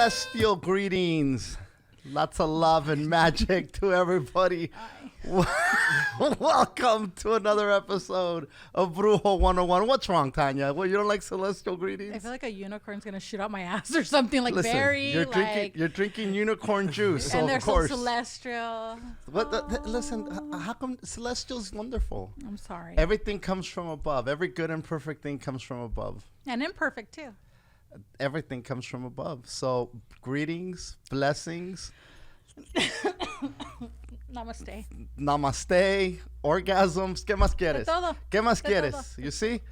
Celestial greetings. Lots of love and magic to everybody. Welcome to another episode of Brujo 101. What's wrong, Thanya? Well, you don't like celestial greetings? I feel like a unicorn's going to shoot out my ass or something. Like, Listen, very, you're drinking unicorn juice, so and they're of course. so celestial. Listen, how come celestial's wonderful? I'm sorry. Everything comes from above. Every good and perfect thing comes from above. And imperfect, too. Everything comes from above. So, greetings, blessings. Namaste. Namaste, orgasms. ¿Qué más quieres? De todo. ¿Qué más De quieres? todo. You see?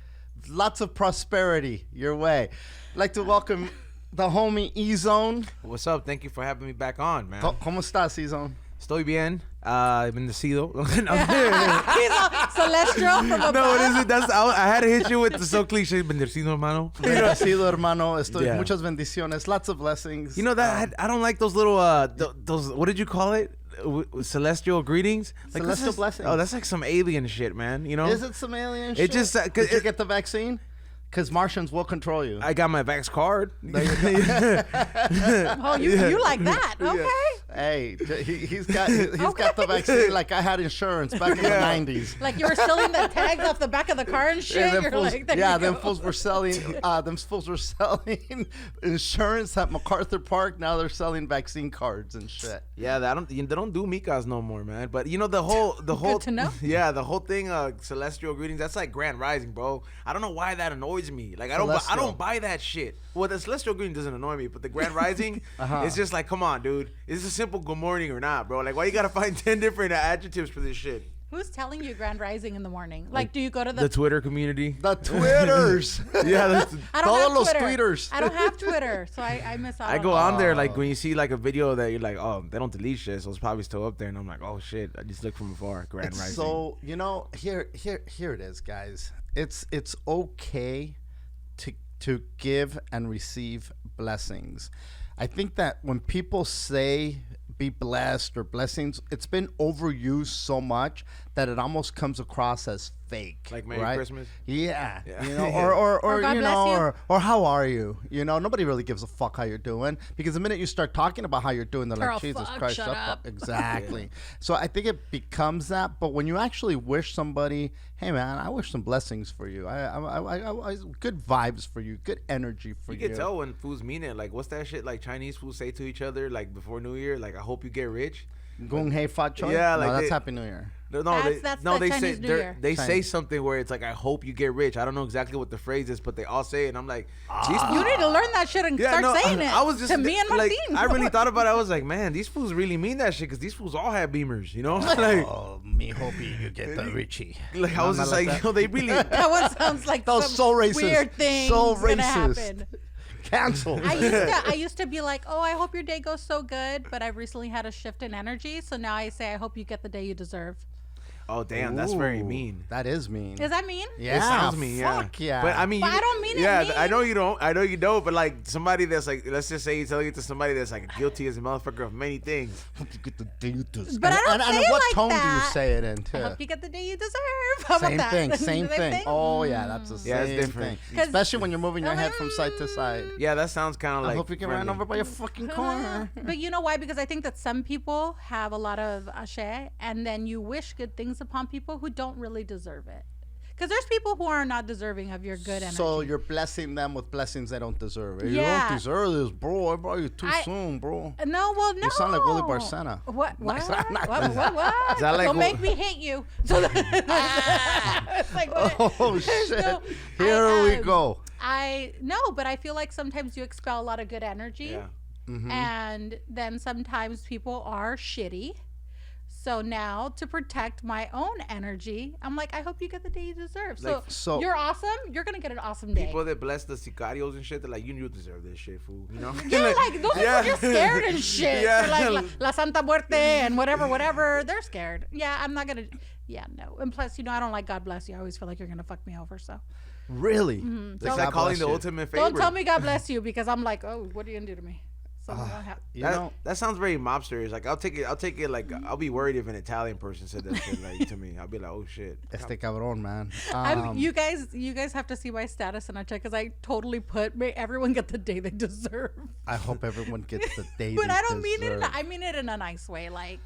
Lots of prosperity your way. I'd like to welcome the homie Ezone. What's up? Thank you for having me back on, man. ¿Cómo estás, Ezone? Estoy bien. Bendecido. He's all celestial from above. No, it isn't. I had to hit you with the so cliche. Bendecido, hermano. Bendecido, hermano. Estoy Yeah. muchas bendiciones. Lots of blessings. You know that I don't like those little those what did you call it? Celestial greetings. Like, Celestial blessings. Oh, that's like some alien shit, man. You know? Is it some alien It shit? just Did you get the vaccine? Because Martians will control you. I got my Vax card. Oh, you like that. Okay. Hey, he's got the vaccine like I had insurance back in the 90s. Like you were selling the tags off the back of the car and shit. Yeah, You're like, there you them go. fools were selling. Them fools were selling insurance at MacArthur Park. Now they're selling vaccine cards and shit. Yeah, they don't do micas no more, man. But you know the whole Good to know. Yeah, the whole thing celestial greetings. That's like Grand Rising, bro. I don't know why that annoys me. Like I don't buy that shit. Well, the celestial greeting doesn't annoy me, but the Grand Rising, it's just like, come on, dude. Is this a simple good morning or not, bro? Like, why you gotta find 10 different adjectives for this shit? Who's telling you Grand Rising in the morning? Like, do you go to The Twitter community. The Twitters. Yeah, that's, I don't Todos have los Twitter. tweeters. I don't have Twitter, so I miss out. I go on on there like when you see like a video that you're like, oh, they don't delete shit, so it's probably still up there, and I'm like, oh shit, I just look from afar. Grand Rising. So here it is, guys. It's okay to give and receive blessings. I think that when people say be blessed or blessings, it's been overused so much that it almost comes across as fake. Like Merry right? Christmas? Yeah. Yeah. You know, or God you bless know, you. or how are you? You know, nobody really gives a fuck how you're doing, because the minute you start talking about how you're doing, they're Girl, like, Jesus fuck, Christ, shut shut up. up. Exactly. So I think it becomes that. But when you actually wish somebody, hey man, I wish some blessings for you. I good vibes for you, good energy for you. You can tell when fools mean it. Like, what's that shit like Chinese fools say to each other, like before New Year? Like, I hope you get rich. Gung Hei Fat Choi? Yeah, no, like that's they- Happy New Year. No, That's the they Chinese say New Year. they say Chinese. something where it's like, I hope you get rich. I don't know exactly what the phrase is, but they all say it, and I'm like, these You need to learn that shit and start saying it. I was just to me and like, Martin. I really thought about it. I was like, man, these fools really mean that shit, because these fools all have Beamers, you know? Like, Oh, me hoping you get the Richie. like I was Not just like like, that. yo, they really. That one sounds like That was some so racist. weird thing. So gonna racist. happen. Cancel. I used to be like, oh, I hope your day goes so good, but I've recently had a shift in energy, so now I say I hope you get the day you deserve. Oh damn, that's very Ooh, mean. That is mean. Is that mean? Yeah, It sounds mean, yeah. Fuck yeah. But I mean, But I don't mean it Yeah, mean. I know you don't. I know you don't. But like somebody that's like, let's just say you tell it to somebody that's like guilty as a motherfucker of many things. Hope you get the day you deserve. But I don't and say it what like tone do you that. say it in, I too? hope you get the day you deserve. How about Same that? thing, same thing. Oh, yeah, that's the Yeah, it's same different. thing. 'Cause- Especially when you're moving your head from side to side. Yeah, that sounds kind of like. I hope you get ran friendly. over by a fucking car. But you know why? Because I think that some people have a lot of ashe, and then you wish good things upon people who don't really deserve it. Because there's people who are not deserving of your good energy. So you're blessing them with blessings they don't deserve. You Yeah. don't deserve this, bro. I brought you too soon, bro. No, well, no. You sound like Willie Barcena. What? What? Nice. What? Is that like Don't wh- make me hate you. So it's like, what? Oh, There's shit. no- Here we go. But I feel like sometimes you expel a lot of good energy. Yeah. And then sometimes people are shitty. So now to protect my own energy, I'm like, I hope you get the day you deserve. So you're awesome. You're going to get an awesome day. People that bless the sicarios and shit, they're like, you deserve this shit, fool. You know? Yeah, like those people get scared and shit. Yeah. They're like La Santa Muerte and whatever. They're scared. Yeah, I'm not going to. Yeah, no. And plus, I don't like God bless you. I always feel like you're going to fuck me over. So Really? It's like calling the ultimate favor. don't tell me God bless you, because I'm like, oh, what are you going to do to me? so we don't have. That sounds very mobsterish. Like I'll take it like I'll be worried if an Italian person said that shit like to me. I'll be like, oh shit. Este cabrón, man. You guys have to see my status and I check because I totally may everyone get the day they deserve. I hope everyone gets the day. But I don't mean it. I mean it in a nice way, like.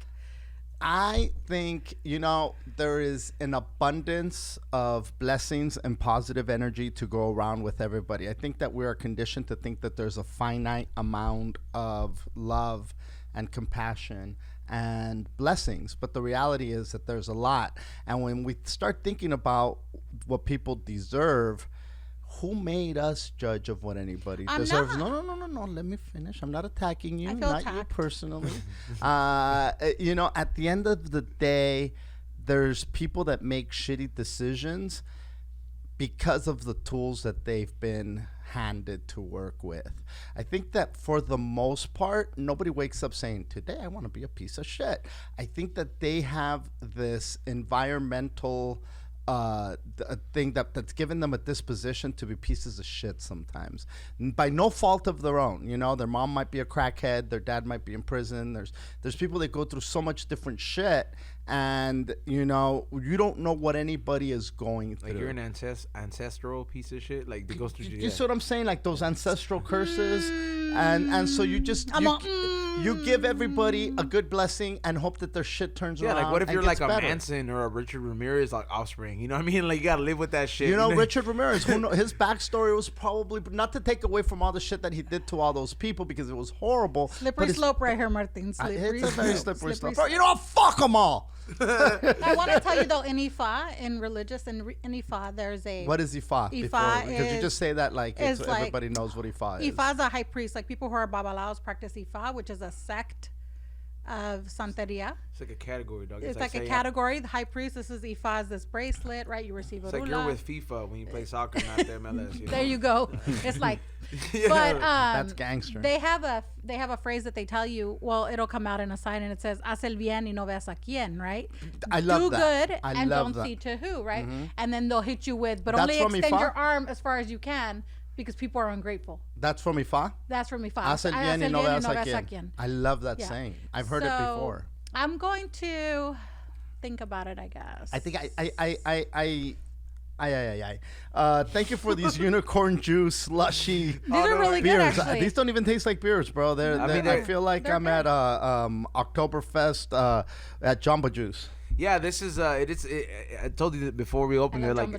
I think, there is an abundance of blessings and positive energy to go around with everybody. I think that we are conditioned to think that there's a finite amount of love and compassion and blessings. But the reality is that there's a lot. And when we start thinking about what people deserve, who made us judge of what anybody deserves? No. Let me finish. I'm not attacking you, not you personally. At the end of the day, there's people that make shitty decisions because of the tools that they've been handed to work with. I think that for the most part, nobody wakes up saying, today I want to be a piece of shit. I think that they have this environmental thing that's given them a disposition to be pieces of shit sometimes by no fault of their own. Their mom might be a crackhead, their dad might be in prison. There's people that go through so much different shit, and you don't know what anybody is going through. Like you're an ancestral piece of shit, like that goes through. You see what I'm saying? Like those ancestral curses, and so you just you give everybody a good blessing and hope that their shit turns around. Yeah, like what if you're like a better. Manson or a Richard Ramirez like offspring? You know what I mean? Like you gotta live with that shit. Richard Ramirez, his backstory was probably not to take away from all the shit that he did to all those people because it was horrible. Slippery slope right here, Martin. Slippery it's a very slippery slope. You know what? Fuck them all. I want to tell you though, in Ifa, in Ifa, there's a. What is Ifa? Because you just say that like everybody knows what Ifa is. Ifa is a high priest. Like people who are babalaos practice Ifa, which is a sect of Santeria. It's like a category, dog. It's like a category. The high priest, this is Ifa, is this bracelet, right? You receive a It's like you're with FIFA when you play soccer, not the MLS. There you go. It's like, yeah. But that's gangster. They have a phrase that they tell you. Well, it'll come out in a sign and it says "Haz el bien y no veas a quién," right? I love Do that. good and don't see to who, right? Mm-hmm. And then they'll hit you with, but That's only extend your arm as far as you can because people are ungrateful. That's from Ifa? That's from Ifa. Haz el bien y no veas a quién. I love that saying. I've heard it before. I'm going to think about it, I guess. I think thank you for these unicorn juice slushy These are really beers. good, actually. These don't even taste like beers, bro. I feel like I'm at Oktoberfest at Jamba Juice. Yeah, this is I told you that before we opened it, like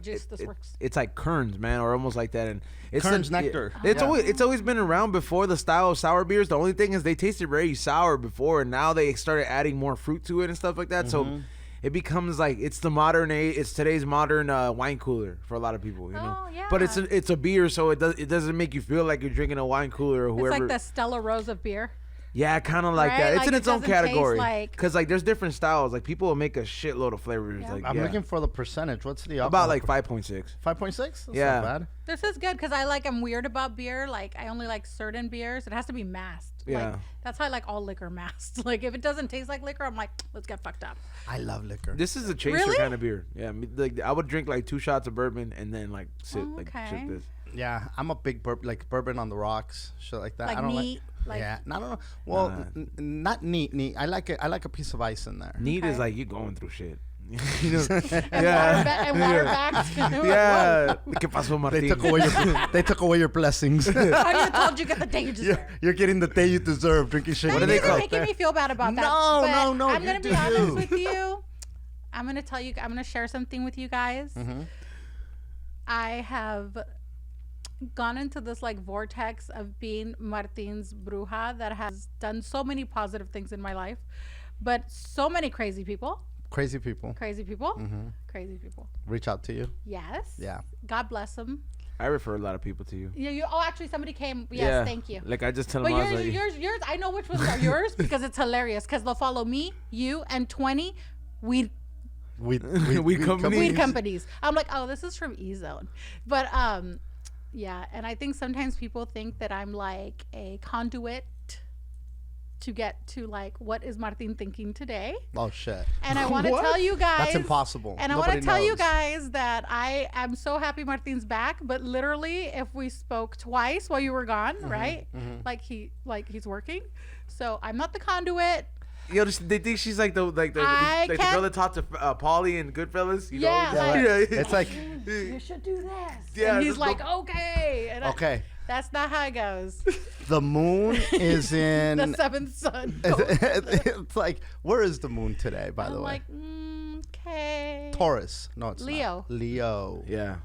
it's like Kern's, man, or almost like that, and it's Kern's nectar. It's always been around before the style of sour beers. The only thing is they tasted very sour before, and now they started adding more fruit to it and stuff like that. Mm-hmm. So it becomes like it's today's modern wine cooler for a lot of people, you know. Yeah. But it's a beer, so it doesn't make you feel like you're drinking a wine cooler or whoever. It's like the Stella Rose of beer. Yeah, kind of like that. It's like in its own category. Like... Cause like there's different styles. Like people will make a shitload of flavors. Yeah. Like I'm looking for the percentage. What's the alcohol? About like 5.6. 5.6? Yeah. Not bad. This is good because I'm weird about beer. Like I only like certain beers. It has to be masked. Yeah. Like, that's how I like all liquor masked. Like if it doesn't taste like liquor, I'm like, let's get fucked up. I love liquor. This is a chaser kind of beer. Yeah. Like I would drink like 2 shots of bourbon and then like sip sip this. Yeah, I'm a big bourbon on the rocks, shit like that. Like I don't neat. Yeah, no, no. Well, not neat. I like it. I like a piece of ice in there. Neat is like you going through shit. You know? And water bags. Yeah. ¿Qué pasó, Martín? They took away your blessings. I told you get the day you deserve. You're getting the day you deserve. Drinking shit. What are they called? Making me feel bad about that. No. I'm gonna be honest with you. I'm gonna tell you. I'm gonna share something with you guys. Mm-hmm. I have gone into this like vortex of being Martin's bruja that has done so many positive things in my life, but so many crazy people. Mm-hmm. Crazy people reach out to you. Yes. Yeah. God bless them. I refer a lot of people to you. Yeah. Actually, somebody came. Yes. Thank you. Like I just tell them. But yours. I know which ones are yours because it's hilarious. Because they'll follow me, you, and 20 weed companies. I'm like, oh, this is from Ezone, but yeah. And I think sometimes people think that I'm like a conduit to get to like what is Martin thinking today. Oh shit. And I want to tell you guys that's impossible. And I want to tell you guys that I am so happy Martin's back, but literally if we spoke twice while you were gone, right? Like he's working. So I'm not the conduit. Yo, they think she's like the girl that talked to Paulie and Goodfellas. You know? It's like you should do this. Yeah, and he's like, okay. And okay. That's not how it goes. The moon is in the seventh sun. It's like, where is the moon today? By the way, like, okay. Taurus. No, it's Leo. Not. Leo. Yeah.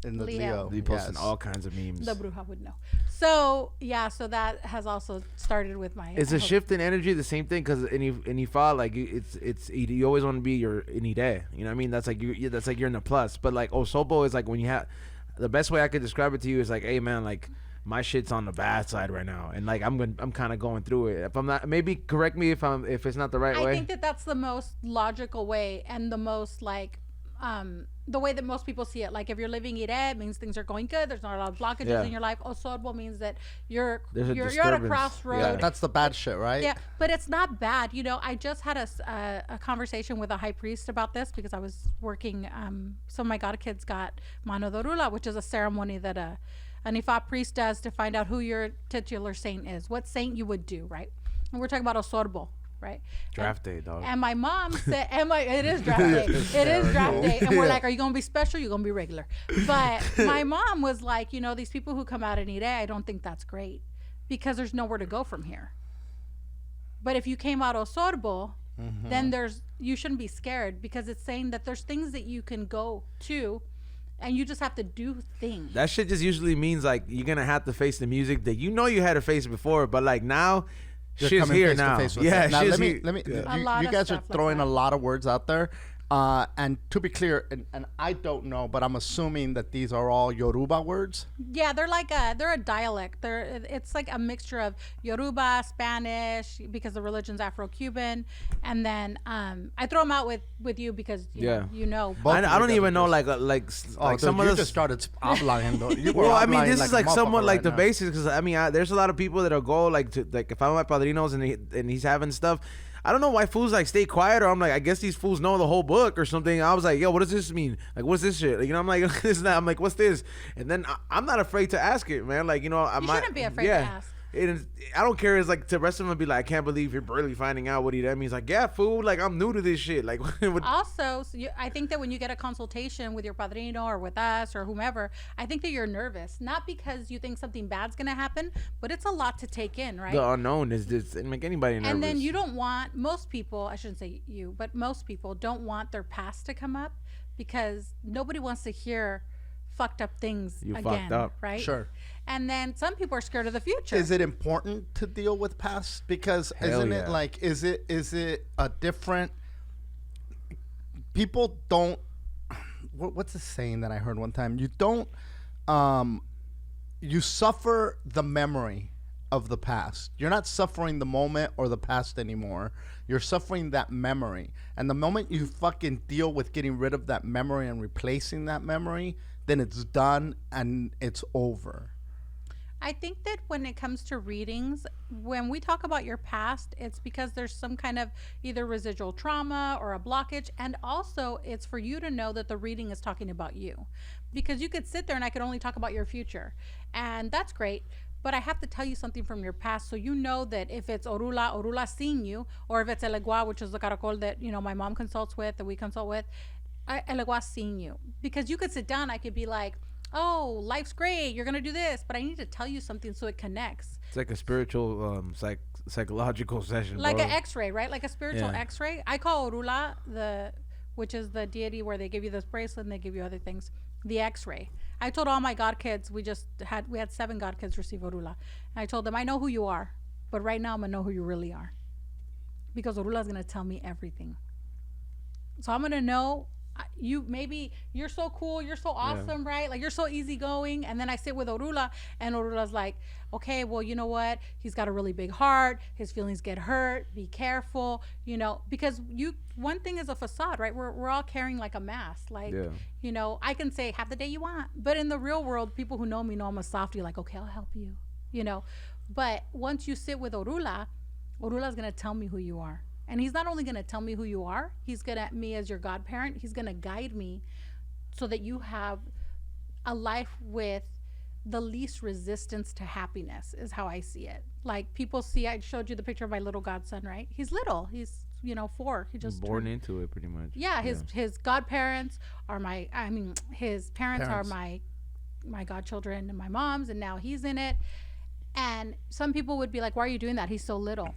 In the Leo. They posting all kinds of memes. The bruja would know. So yeah, so that has also started with my. It's a shift in energy. The same thing, because in Ifa, like it's you always want to be your inide. You know what I mean? That's like you're in the plus. But like Osobo is like when you have the best way I could describe it to you is like, hey man, like my shit's on the bad side right now, and like I'm kind of going through it. If I'm not, maybe correct me if it's not the right way. I think that's the most logical way and the most like the way that most people see it. Like if you're living Ire, it means things are going good. There's not a lot of blockages in your life. Osorbo means that you're at a crossroad. Yeah, that's the bad shit, right? Yeah, but it's not bad. You know, I just had a conversation with a high priest about this because I was working. Some of my god kids got Mano de Orula, which is a ceremony that an Ifa priest does to find out who your titular saint is, what saint you would do, right? And we're talking about Osorbo. Right. Draft day, dog. And my mom said, it is draft day. It is draft day. And we're like, are you going to be special? You're going to be regular. But my mom was like, you know, these people who come out in Ire, I don't think that's great because there's nowhere to go from here. But if you came out Osorbo, then you shouldn't be scared because it's saying that there's things that you can go to and you just have to do things. That shit just usually means like you're going to have to face the music that you know you had to face before, but like now she's here now. Yeah, now let me. A You lot of guys are stuff like throwing that. a lot of words out there, and to be clear, and I don't know, but I'm assuming that these are all Yoruba words. Yeah, they're a dialect. It's like a mixture of Yoruba, Spanish, because the religion's Afro-Cuban, and then I throw them out with you because you know. I don't even know like some of you just started hablando. Well, I mean, this like is like somewhat like the now. basics because I mean, there's a lot of people that'll go like to like if I'm at my padrinos and he's having stuff. I don't know why fools like stay quiet, or I'm like, I guess these fools know the whole book or something. I was like, yo, what does this mean? Like, what's this shit? Like, you know, I'm like, this and that. I'm like, what's this? And then I'm not afraid to ask it, man. Like, you know, You shouldn't be afraid to ask. I don't care. It's like the rest of them be like, I can't believe you're barely finding out what that means. Like, yeah, fool. Like, I'm new to this shit. Like, also, I think that when you get a consultation with your padrino or with us or whomever, I think that you're nervous, not because you think something bad's gonna happen, but it's a lot to take in, right? The unknown is just make anybody nervous. And then you don't want most people. I shouldn't say you, but most people don't want their past to come up because nobody wants to hear fucked up things you again, fucked up, right? Sure. And then some people are scared of the future. Is it important to deal with past? Because isn't it like is it a different? People don't. What's the saying that I heard one time? You don't. You suffer the memory of the past. You're not suffering the moment or the past anymore. You're suffering that memory. And the moment you fucking deal with getting rid of that memory and replacing that memory, then it's done and it's over. I think that when it comes to readings, when we talk about your past, it's because there's some kind of either residual trauma or a blockage. And also it's for you to know that the reading is talking about you, because you could sit there and I could only talk about your future, and that's great. But I have to tell you something from your past, so you know that if it's Orula seeing you, or if it's El Egua, which is the caracol that, you know, my mom consults with, that we consult with, El Egua seeing you. Because you could sit down, I could be like, oh, life's great, you're gonna do this, but I need to tell you something so it connects. It's like a spiritual psychological session, like bro. an x-ray, right? Like a spiritual x-ray. I call Orula which is the deity where they give you this bracelet and they give you other things, the x-ray. I told all my god kids, we had 7 god kids receive Orula, and I told them, I know who you are, but right now I'm gonna know who you really are, because Orula is gonna tell me everything. So I'm gonna know you're so cool, you're so awesome, right? Like, you're so easygoing. And then I sit with Orula, and Orula's like, okay, well, you know what? He's got a really big heart. His feelings get hurt. Be careful, you know, because one thing is a facade, right? We're all carrying like a mask. Like, you know, I can say have the day you want, but in the real world, people who know me know I'm a softie. Like, okay, I'll help you, you know. But once you sit with Orula, Orula is going to tell me who you are. And he's not only going to tell me who you are, he's going to, me as your godparent, he's going to guide me so that you have a life with the least resistance to happiness, is how I see it. Like people see, I showed you the picture of my little godson, right? He's little. He's, 4. He just born into it pretty much. Yeah, his godparents are his parents are my godchildren and my mom's, and now he's in it. And some people would be like, why are you doing that? He's so little.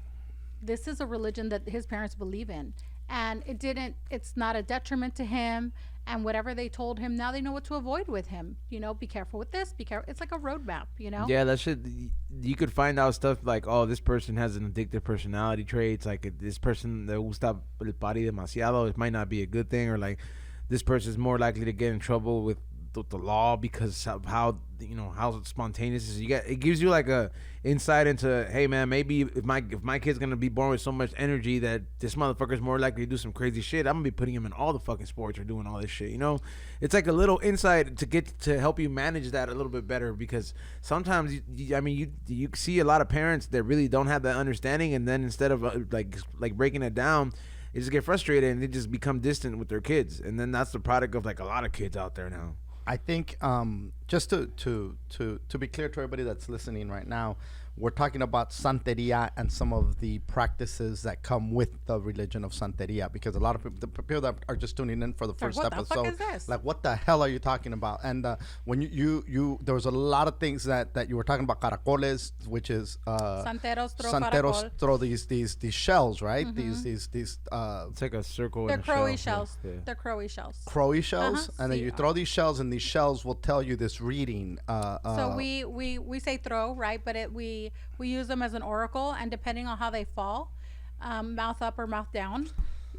This is a religion that his parents believe in. And it's not a detriment to him. And whatever they told him, now they know what to avoid with him. Be careful with this, be careful. It's like a roadmap, Yeah, that shit, you could find out stuff like, oh, this person has an addictive personality traits. Like, this person le gusta el party demasiado. It might not be a good thing. Or, like, this person is more likely to get in trouble with the law because of how spontaneous it is. It gives you like a insight into, hey man, maybe if my kid's gonna be born with so much energy that this motherfucker's more likely to do some crazy shit, I'm gonna be putting him in all the fucking sports or doing all this shit. It's like a little insight to help you manage that a little bit better, because sometimes you see a lot of parents that really don't have that understanding, and then instead of like breaking it down, they just get frustrated and they just become distant with their kids, and then that's the product of like a lot of kids out there now. I think just to be clear to everybody that's listening right now, we're talking about Santeria and some of the practices that come with the religion of Santeria, because a lot of people that are just tuning in for the first episode, like, what the hell are you talking about? And when you there was a lot of things that you were talking about, caracoles, which is Santeros throw these shells, right? Mm-hmm. These it's like a circle. They're crowy shells. Yeah. They're crowy shells. Crowy shells, and then you throw these shells, and these shells will tell you this reading. So we say throw, right? But we use them as an oracle, and depending on how they fall, mouth up or mouth down,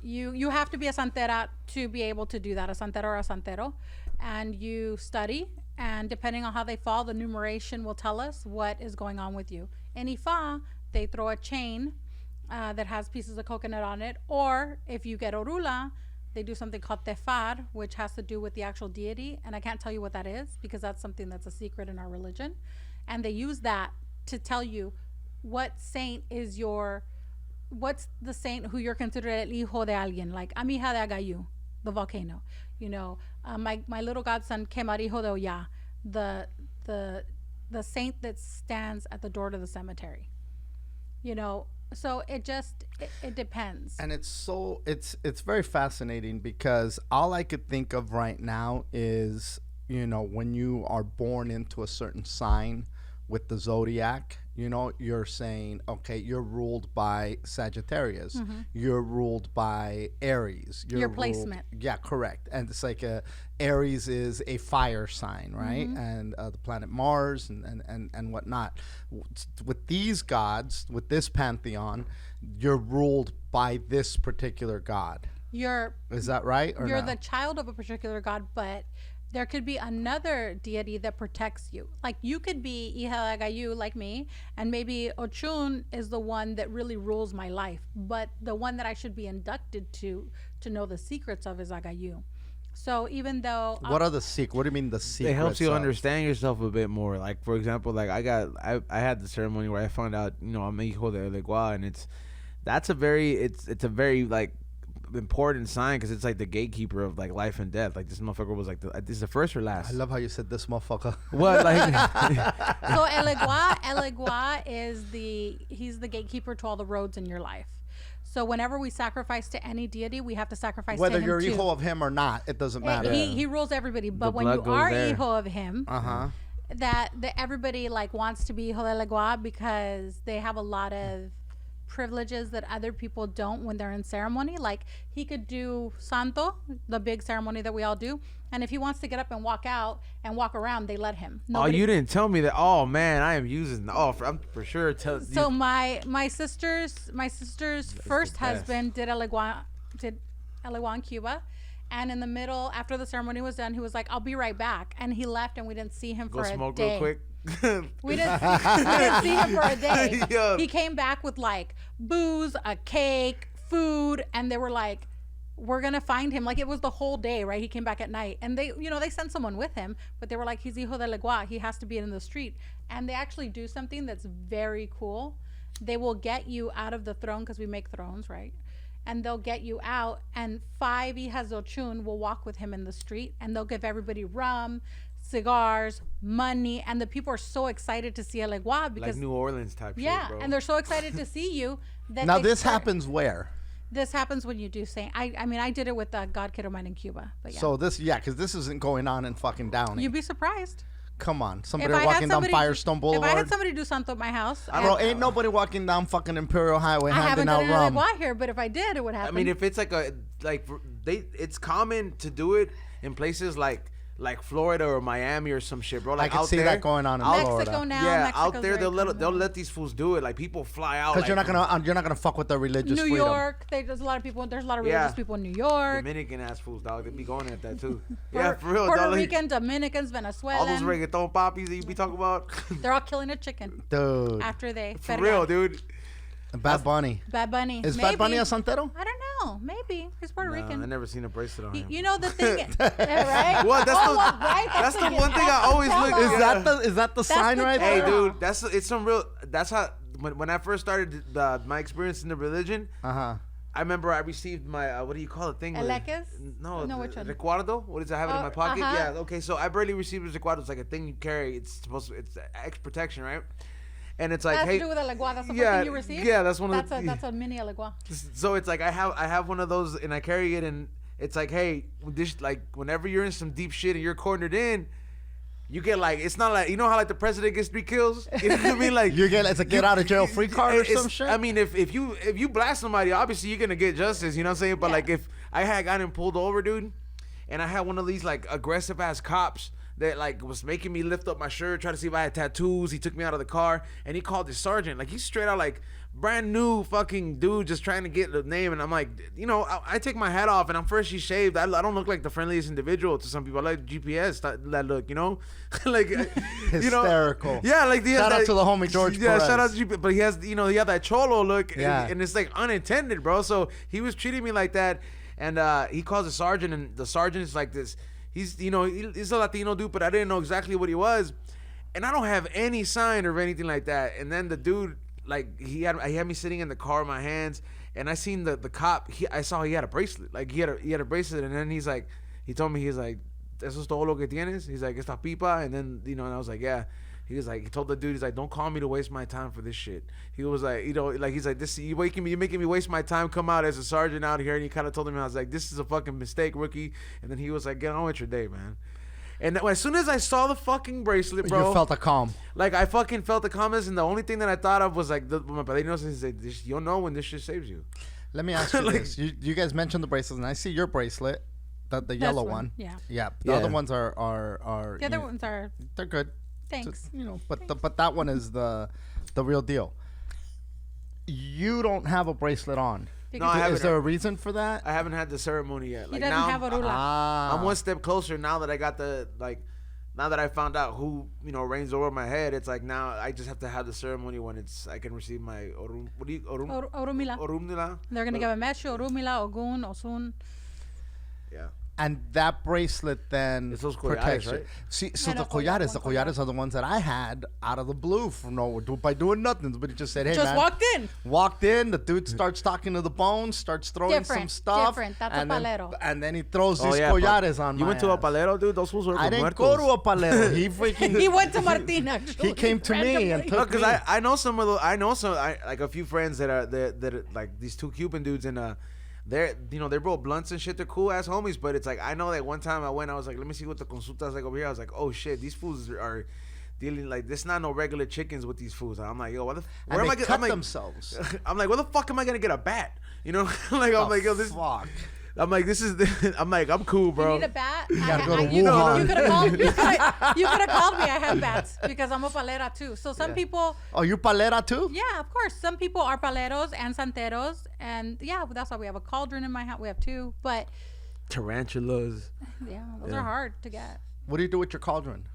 you have to be a santera to be able to do that, a santera or a santero, and you study, and depending on how they fall, the numeration will tell us what is going on with you. In Ifa, they throw a chain that has pieces of coconut on it, or if you get Orula, they do something called tefar, which has to do with the actual deity, and I can't tell you what that is because that's something that's a secret in our religion, and they use that to tell you what saint is what's the saint who you're considered el hijo de alguien, like I'm hija de Agayu, the volcano. My little godson Kemar hijo de Oya, the saint that stands at the door to the cemetery. So it depends. And it's very fascinating, because all I could think of right now is, when you are born into a certain sign with the zodiac, you're saying, okay, you're ruled by Sagittarius, you're ruled by Aries, your placement. Yeah, correct. And it's like Aries is a fire sign, right? And the planet Mars and whatnot. With these gods, with this pantheon, you're ruled by this particular god. Is that right? Or you're the child of a particular god, but there could be another deity that protects you. Like you could be hija de Agayu, like me, and maybe Ochun is the one that really rules my life. But the one that I should be inducted to know the secrets of is Agayu. So even though what are the secrets? What do you mean the secrets? It helps you understand yourself a bit more. Like, for example, like I had the ceremony where I found out, I'm hijo de Legua, and it's a very like important sign, because it's like the gatekeeper of like life and death. Like, this motherfucker was like this is the first or last. I love how you said this motherfucker. What? Like so El Legua is he's the gatekeeper to all the roads in your life. So whenever we sacrifice to any deity, we have to sacrifice whether to him you're too. hijo of him or not, it doesn't matter. He rules everybody. But when you are hijo of him, that everybody like wants to be hijo de Legua, because they have a lot of privileges that other people don't when they're in ceremony. Like, he could do Santo, the big ceremony that we all do, and if he wants to get up and walk out and walk around, they let him. You didn't tell me that. Oh man, I am using I'm for sure so my sister's first husband did Elegua in Cuba, and in the middle, after the ceremony was done, he was like, I'll be right back, and he left, and we didn't see him for a day. Go smoke real quick. we didn't see him for a day. Yo. He came back with like booze, a cake, food, and they were like, we're gonna find him. Like, it was the whole day, right? He came back at night, and they sent someone with him, but they were like, he's hijo de Legua, he has to be in the street. And they actually do something that's very cool. they will get you out of the throne because we make thrones, right? And they'll get you out, and 5 hijas de Ochun will walk with him in the street, and they'll give everybody rum, cigars, money, and the people are so excited to see El Legua because like New Orleans type shit, bro. and they're so excited to see you that now this happens where? This happens when you do Saint. I mean, I did it with God Kid of Mine in Cuba, but yeah. So because this isn't going on in fucking Downey. You'd be surprised. Come on, somebody walking down Firestone Boulevard. If I had somebody do Santo at my house, bro, ain't nobody walking down fucking Imperial Highway handing out rum. I haven't done it here, but if I did, it would happen. I mean, if it's it's common to do it in places like Florida or Miami or some shit, bro. Like I can see that going on in Florida. Mexico now. Yeah, Mexico's out there they'll let these fools do it. Like people fly out. Because you're not gonna fuck with their religious New freedom. York, there's a lot of people. There's a lot of religious people in New York. Dominican ass fools, dog. They be going at that too. Yeah, for real. Puerto dog, Rican, Dominicans, Venezuelans. All those reggaeton poppies that you be talking about. They're all killing a chicken. Dude. After they for real, dude. Bad Bunny. Bad Bunny. Is Bad Bunny a Santero? I don't know. Maybe he's Puerto Rican. I never seen a bracelet on him. You know the thing, right? What? That's the one thing I always look. Is that the sign right there? there? Hey, dude, it's some real. That's how when I first started my experience in the religion. I remember I received my what do you call it thing? Eleques? No, which one? Recuerdo. What is I have it in my pocket? Yeah. Okay, so I barely received a recuerdo. It's like a thing you carry. It's X protection, right? And it's like, that's hey, to do with a legua. That's the first thing you received. Yeah, that's one of that's a mini legua. So it's like I have one of those and I carry it and it's like, hey, this like whenever you're in some deep shit and you're cornered in, you get like it's not like you know how like the president gets 3 kills. You know what I mean? Like it's a get out of jail free card or some shit. I mean, if you blast somebody, obviously you're gonna get justice. You know what I'm saying? But like if I had gotten pulled over, dude, and I had one of these like aggressive ass cops that like was making me lift up my shirt, try to see if I had tattoos. He took me out of the car and he called the sergeant. Like he's straight out like brand new fucking dude just trying to get the name. And I'm like, you know, I take my hat off and I'm freshly shaved. I don't look like the friendliest individual to some people. I like GPS that look, you know, like hysterical. You know, yeah, like shout out to the homie George. Yeah, Perez. shout out to GPS. But he had that cholo look. Yeah. And it's like unintended, bro. So he was treating me like that. And he calls the sergeant and the sergeant is like this. He's, you know, he's a Latino dude, but I didn't know exactly what he was. And I don't have any sign or anything like that. And then the dude, like, he had me sitting in the car with my hands. And I seen the cop, I saw he had a bracelet. Like, he had a bracelet. And then he told me, he's like, ¿Eso es todo lo que tienes? He's like, ¿Esta pipa? And then, you know, and I was like, yeah. He told the dude, he's like, don't call me to waste my time for this shit. He was like, you know, like, he's like, you're making me waste my time, come out as a sergeant out here. And he kind of told him, I was like, this is a fucking mistake, rookie. And then he was like, get on with your day, man. And as soon as I saw the fucking bracelet, bro. You felt a calm. Like, I fucking felt the calmness. And the only thing that I thought of was like, my padrino says, you'll know when this shit saves you. Let me ask you this. You guys mentioned the bracelets, and I see your bracelet, the yellow one. Yeah. Yeah. The other ones are the other ones are. They're good. Thanks. You know, but that one is the real deal. You don't have a bracelet on. No, I haven't. Is there a reason for that? I haven't had the ceremony yet. He like doesn't now, have a rula. I'm one step closer now that I got now that I found out who, you know, reigns over my head. It's like now I just have to have the ceremony when I can receive my Orumila. Orumila. They're gonna give a Meshu, Orumila, Ogun, Osun. Yeah. And that bracelet then It's those protects collares, you. right? See, so Yeah, the no, collares are the ones that I had out of the blue from by doing nothing. But he just said, hey, Just man. walked in. The dude starts talking to the bones, starts throwing some stuff. Different. That's and a then, Paleto. and then he throws these collares on You my went to a ass. Paleto, dude? Those fools are I didn't go to a Paleto. He freaking... He went to Martin, actually. He came to me and randomly. took No, because me. I know some of the like a few friends that are like these 2 Cuban dudes and they're both blunts and shit. They're cool ass homies, but it's like I know that one time I was like, let me see what the consulta is like over here. I was like, oh shit, these fools are dealing like this. Not no regular chickens with these fools. I'm like, yo, where am I gonna cut themselves? I'm like, where the fuck am I gonna get a bat? You know, like I'm like, yo, this. Fuck. I'm like, this is. I'm like, I'm cool, bro. You need a bat? You gotta go to you Wuhan. You could have called me. You could have called me. I have bats because I'm a palera too. So some people. Oh, you palera too? Yeah, of course. Some people are paleros and santeros, and yeah, that's why we have a cauldron in my house. We have 2, but Tarantulas. yeah, those are hard to get. What do you do with your cauldron?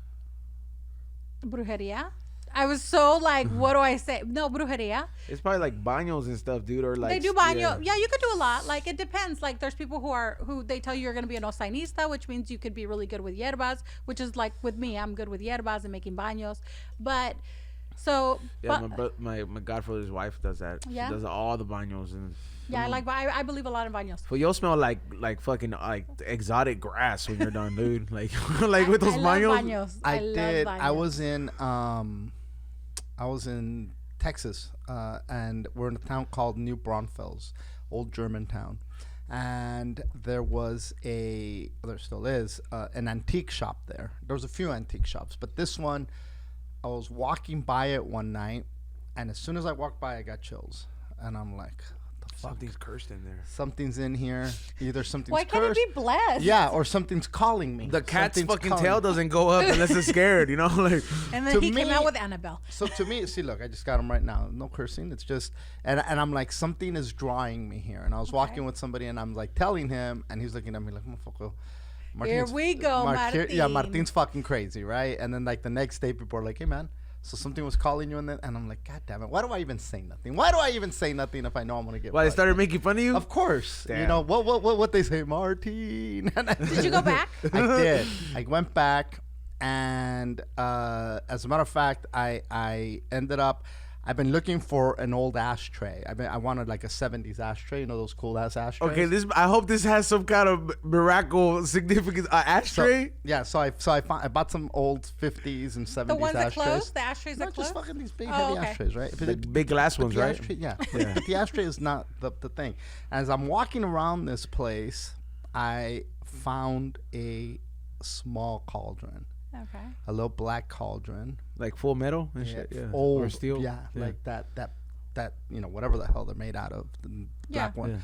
Brujeria. I was so like, what do I say? No, brujeria. It's probably like baños and stuff, dude, or like They do baño. Yeah, you could do a lot. Like it depends. Like there's people who they tell you you're gonna be an osainista, which means you could be really good with hierbas, which is like with me, I'm good with hierbas and making baños. But So Yeah, my godfather's wife does that. Yeah? She does all the baños and. yeah, I believe a lot in baños. Well, you'll smell like fucking like exotic grass when you're done, dude. Like like with those I love baños. baños. I love did. baños. I was in Texas, and we're in a town called New Braunfels, old German town, and there still is an antique shop there. There was a few antique shops, but this one, I was walking by it one night, and as soon as I walked by, I got chills, and I'm like, Something's cursed in there. something's in here. Either something's Why can't cursed. it be blessed? Yeah, or something's calling me. The cat's Something's fucking calling tail me. doesn't go up unless it's scared, you know? Like, And then To he came me- out with Annabelle. So to me, see, look, I just got him right now. No cursing. It's just, and I'm like, something is drawing me here. And I was walking with somebody, and I'm like telling him, and he's looking at me like, motherfucker. Here we go, Martin. Yeah, Martin's fucking crazy, right? And then like the next day, people are like, hey man, so something was calling you, and I'm like, God damn it, why do I even say nothing? Why do I even say nothing if I know I'm gonna get? why they bugged? started making fun of you? Of course, you Damn. know what they say, Martin. Did you go back? I did. I went back, and as a matter of fact, I ended up. I've been looking for an old ashtray. I wanted like a 70s ashtray, you know, those cool ass ashtrays. Okay, I hope this has some kind of miracle significance. Ashtray. So I bought some old 50s and 70s The ones that ashtrays. close? The ashtrays No, that just close? fucking these big Oh, heavy okay. ashtrays, right? The big glass ones, the right? Ashtray, yeah. But the ashtray is not the thing. As I'm walking around this place, I found a small cauldron, Okay. a little black cauldron. Like full metal and shit. Yeah. Old, Or steel. yeah, like that, you know, whatever the hell they're made out of, the black Yeah. one, Yeah.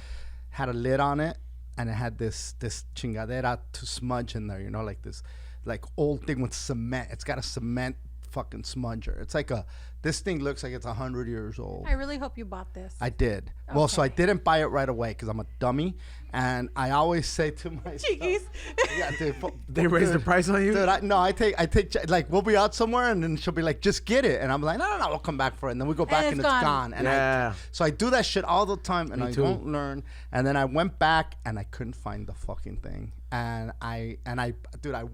had a lid on it, and it had this chingadera to smudge in there, you know, like this, like old thing with cement. It's got a cement fucking smudger. It's like this thing looks like it's 100 years old. I really hope you bought this. I did. Well, so I Okay. didn't buy it right away because I'm a dummy, and I always say to myself, Chikis. yeah, dude, They raised the price on you? Dude, I take like we'll be out somewhere, and then she'll be like, just get it, and I'm like, no, we'll come back for it, and then we go back and it's gone. And Yeah. so I do that shit all the time, and Me I too. don't learn. And then I went back, and I couldn't find the fucking thing, and I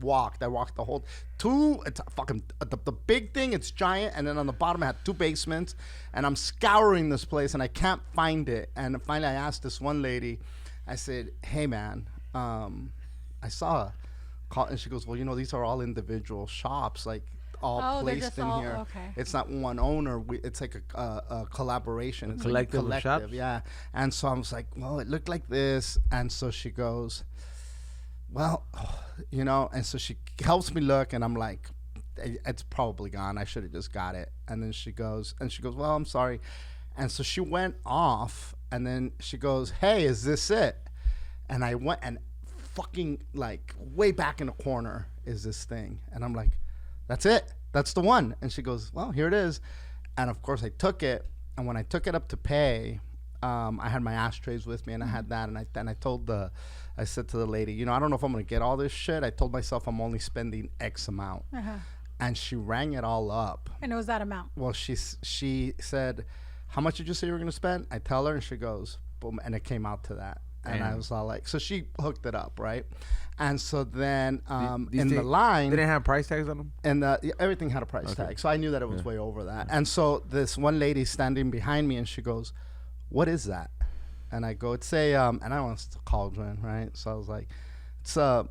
walked the whole it's fucking the big thing. It's giant, and then on the bottom it had two basements, and I'm scouring this place, and I can't find it. And finally, I asked this one lady. I said, hey man, I saw a call, and she goes, well, you know, these are all individual shops, like all Oh, they're placed just in all- here. okay. It's not one owner. It's like a collaboration. It's like Collective of shops? yeah. And so I was like, well, it looked like this. And so she goes, well, you know, and so she helps me look, and I'm like, it's probably gone. I should have just got it. And then she goes, well, I'm sorry. And so she went off, and then she goes, hey, is this it? And I went, and fucking like way back in the corner is this thing. And I'm like, that's it. That's the one. And she goes, well, here it is. And of course I took it. And when I took it up to pay, I had my ashtrays with me, and I had that. And I said to the lady, you know, I don't know if I'm going to get all this shit. I told myself I'm only spending X amount. Uh-huh. And she rang it all up. And it was that amount. Well, she said, how much did you say you were going to spend? I tell her, and she goes, boom. And it came out to that. And I Damn. was all like, so she hooked it up, right? And so then These in the things- line, They didn't have price tags on them? and everything had a price tag. So I knew that it was way over that. And so this one lady standing behind me, and she goes, what is that? And I go, it's a, and I don't know, it's a cauldron, right? So I was like, it's a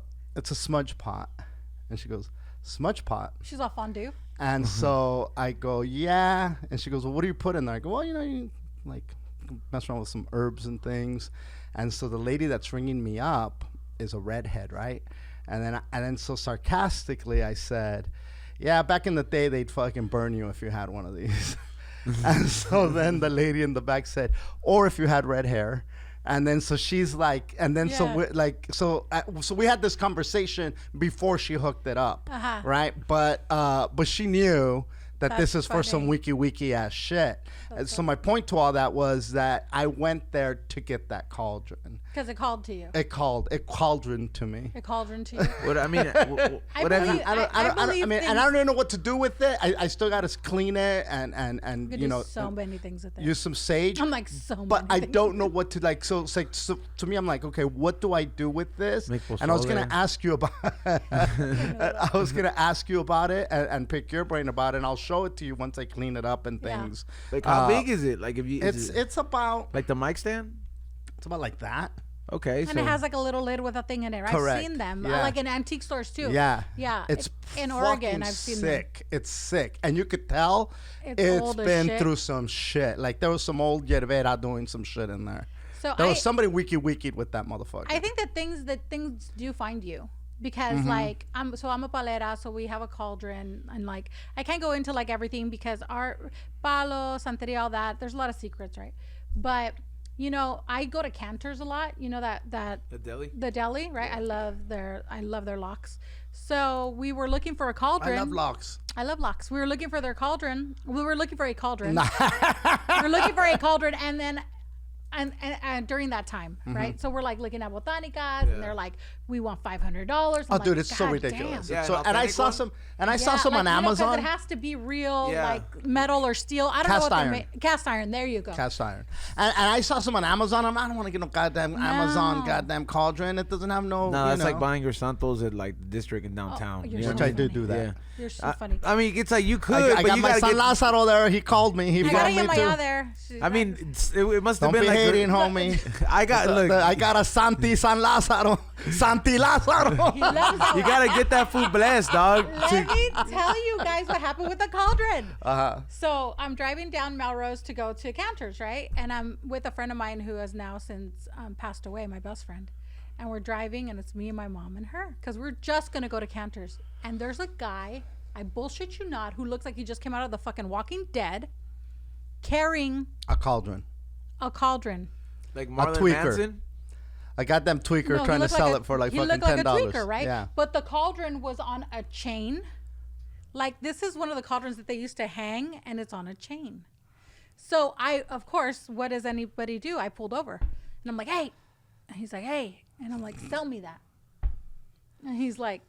smudge pot. And she goes, smudge pot? She's all fondue. And so I go, yeah. And she goes, well, what do you put in there? I go, well, you know, you like mess around with some herbs and things. And so the lady that's ringing me up is a redhead, right? And then so sarcastically I said, yeah, back in the day they'd fucking burn you if you had one of these. And so then the lady in the back said, or if you had red hair. And then so she's like, and then so Yeah. we like, so we had this conversation before she hooked it up, Uh-huh. right? But she knew that this That's is for some funny. wiki ass shit. And so my point to all that was that I went there to get that cauldron. Because it called to you. It cauldron to me. It cauldron to you. What I mean, I what have you? believe- I believe and I don't even know what to do with it. I still got to clean it and You could you do know so many things with it. use some sage. I'm like so many But I things. don't know what to like. So it's like, so to me, I'm like, okay, what do I do with this? Make And I was gonna pozole. ask you about. I was gonna ask you about it and pick your brain about it. And I'll show it to you once I clean it up and things. Like how big is it? Like if you, it's about like the mic stand. It's about like that. Okay, and it has like a little lid with a thing in it. Correct. I've seen them, Yeah. like in antique stores too. Yeah, yeah. It's in Oregon. I've seen sick. It's sick, and you could tell it's it's been through some shit. Like there was some old yerbera doing some shit in there. So there was somebody wiki'd with that motherfucker. I think that things do find you. Because like I'm a palera, so we have a cauldron, and like I can't go into like everything because our palo, santeria, all that. There's a lot of secrets, right? But you know, I go to Cantor's a lot. You know that the deli, right? I love their locks. So we were looking for a cauldron. I love locks. We were looking for their cauldron. We were looking for a cauldron. We were looking for a cauldron, and then. And during that time, right? So we're like looking at botanicas, and they're like, "We want $500." Oh, dude, it's so ridiculous. Damn. So, and I saw some on Amazon. It has to be real, like metal or steel. I don't know what they're made. Cast iron. There you go. Cast iron. And I saw some on Amazon. I don't want to get no goddamn Amazon goddamn cauldron. It doesn't have no. No, that's like buying your Santos at like the district in downtown. Which I do that. Yeah. You're so funny. I mean, it's like you could. I but got you my gotta son Lazaro there. He called me. He brought me too. There. I mean, it must have Don't been be like hating, homie. I got look. I got a San Lazaro, Santi Lazaro. He loves You gotta get that food blessed, dog. Let me tell you guys what happened with the cauldron. So I'm driving down Melrose to go to Cantor's, right? And I'm with a friend of mine who has now since passed away, my best friend. And we're driving, and it's me and my mom and her, because we're just gonna go to Cantor's. And there's a guy, I bullshit you not, who looks like he just came out of the fucking Walking Dead, carrying a cauldron. Like Marlon tweaker. Manson. I got them tweaker trying to sell it for like fucking $10. He looked like a tweaker, right? Yeah. But the cauldron was on a chain. Like, this is one of the cauldrons that they used to hang, and it's on a chain. So I, of course, what does anybody do? I pulled over, and I'm like, "Hey," and he's like, "Hey," and I'm like, "Sell me that." And he's like,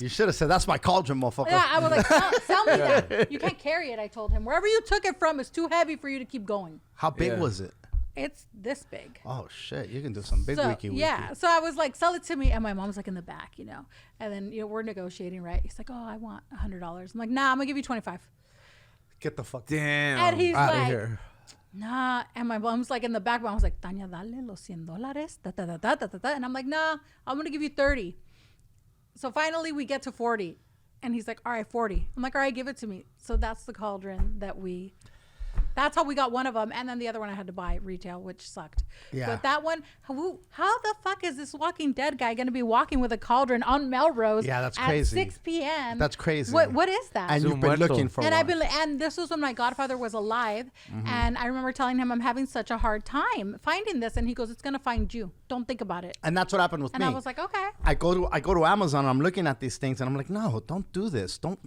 "You should have said that's my cauldron, motherfucker." Yeah, I was like, sell me that. You can't carry it, I told him. Wherever you took it from is too heavy for you to keep going. How big was it? It's this big. Oh shit! You can do some big wiki. Yeah. So I was like, "Sell it to me," and my mom's like in the back, you know. And then we're negotiating, right? He's like, "Oh, I want $100." I'm like, "Nah, I'm gonna give you 25." Get the fuck damn and he's out like, of here. Nah. And my mom's like in the back. I was like, "Tanya, dale los $100. Da, da, da, da, da, da, da." And I'm like, "Nah, I'm gonna give you 30." So finally we get to 40, and he's like, "All right, 40." I'm like, "All right, give it to me." So that's the cauldron that's how we got one of them, and then the other one I had to buy retail, which sucked. Yeah. But that one, how the fuck is this Walking Dead guy going to be walking with a cauldron on Melrose? Yeah, that's crazy. At 6 p.m. That's crazy. What is that? And you've been looking for and one. And this was when my godfather was alive, and I remember telling him I'm having such a hard time finding this, and he goes, "It's going to find you. Don't think about it." And that's what happened with me. And I was like, "Okay." I go to Amazon. And I'm looking at these things, and I'm like, "No, don't do this. Don't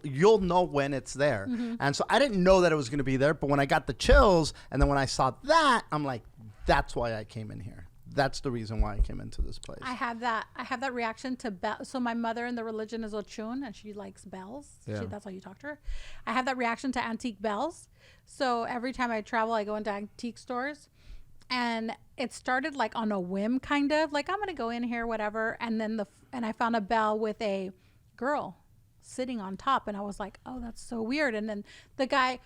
you'll know when it's there." And so I didn't know that it was going to be there, but when I got the chills, and then when I saw that, I'm like, "That's why I came in here. That's the reason why I came into this place." I have that reaction to bell. So my mother in the religion is Ochun, and she likes bells. Yeah. That's how you talk to her. I have that reaction to antique bells. So every time I travel, I go into antique stores. And it started like on a whim, kind of like, I'm going to go in here, whatever. And then I found a bell with a girl sitting on top. And I was like, "Oh, that's so weird." And then the guy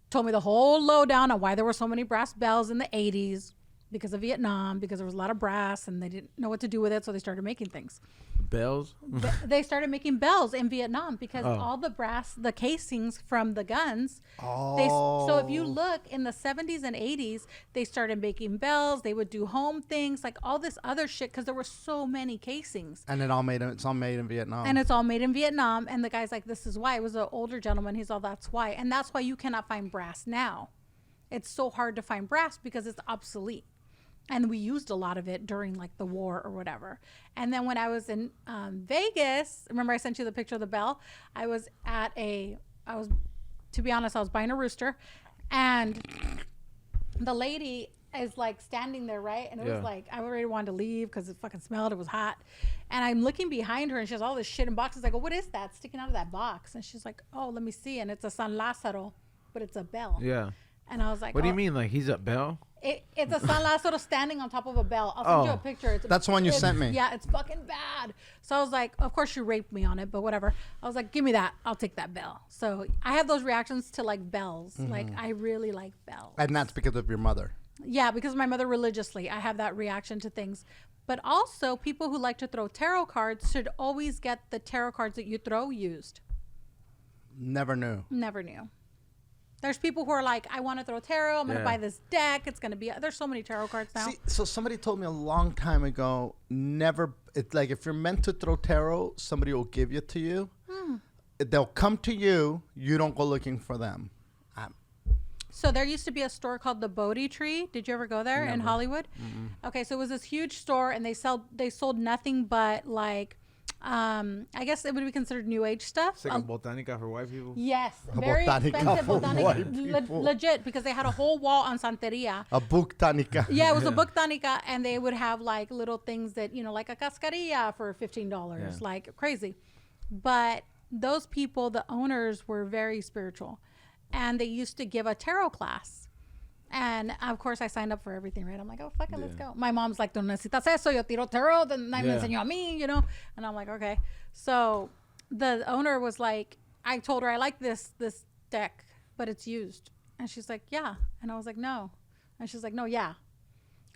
told me the whole lowdown on why there were so many brass bells in the 80s, because of Vietnam, because there was a lot of brass and they didn't know what to do with it. So they started making things. Bells? They started making bells in Vietnam because all the brass, the casings from the guns. So if you look in the 70s and 80s, they started making bells. They would do home things, like all this other shit, because there were so many casings. And it's all made in Vietnam. And it's all made in Vietnam. And the guy's like, "This is why." It was an older gentleman. He's all, "That's why." And that's why you cannot find brass now. It's so hard to find brass because it's obsolete. And we used a lot of it during like the war or whatever. And then when I was in Vegas, remember I sent you the picture of the bell? To be honest, I was buying a rooster, and the lady is like standing there, right? And it was like, I already wanted to leave because it fucking smelled. It was hot. And I'm looking behind her, and she has all this shit in boxes. I go, "What is that sticking out of that box?" And she's like, "Oh, let me see." And it's a San Lazaro, but it's a bell. Yeah. And I was like, what do you mean? Like he's a bell? It's a San Lázaro standing on top of a bell. I'll send you a picture. That's the one you sent me. Yeah, it's fucking bad. So I was like, of course you raped me on it, but whatever. I was like, give me that. I'll take that bell. So I have those reactions to like bells. Like I really like bells. And that's because of your mother. Yeah, because of my mother religiously. I have that reaction to things. But also people who like to throw tarot cards should always get the tarot cards that you throw used. Never knew. Never knew. There's people who are like, I want to throw tarot. I'm going to buy this deck. It's going to be... There's so many tarot cards now. See, so somebody told me a long time ago, never... It's like if you're meant to throw tarot, somebody will give it to you. They'll come to you. You don't go looking for them. So there used to be a store called the Bodhi Tree. Did you ever go there in Hollywood? Okay, so it was this huge store, and they sold nothing but like... I guess it would be considered new age stuff. It's like a botanica for white people. Yes, very expensive botanica, legit, because they had a whole wall on Santeria. A botanica. Yeah, it was a botanica, and they would have like little things that, you know, like a cascarilla for $15, like crazy. But those people, the owners, were very spiritual, and they used to give a tarot class. And of course, I signed up for everything, right? I'm like, oh, fuck it, let's go. My mom's like, "Tú necesitas eso, yo tiro tarot, then me enseñó a mí, you know?" And I'm like, okay. So the owner was like, I told her, I like this deck, but it's used. And she's like, yeah. And I was like, no. And she's like, no, yeah.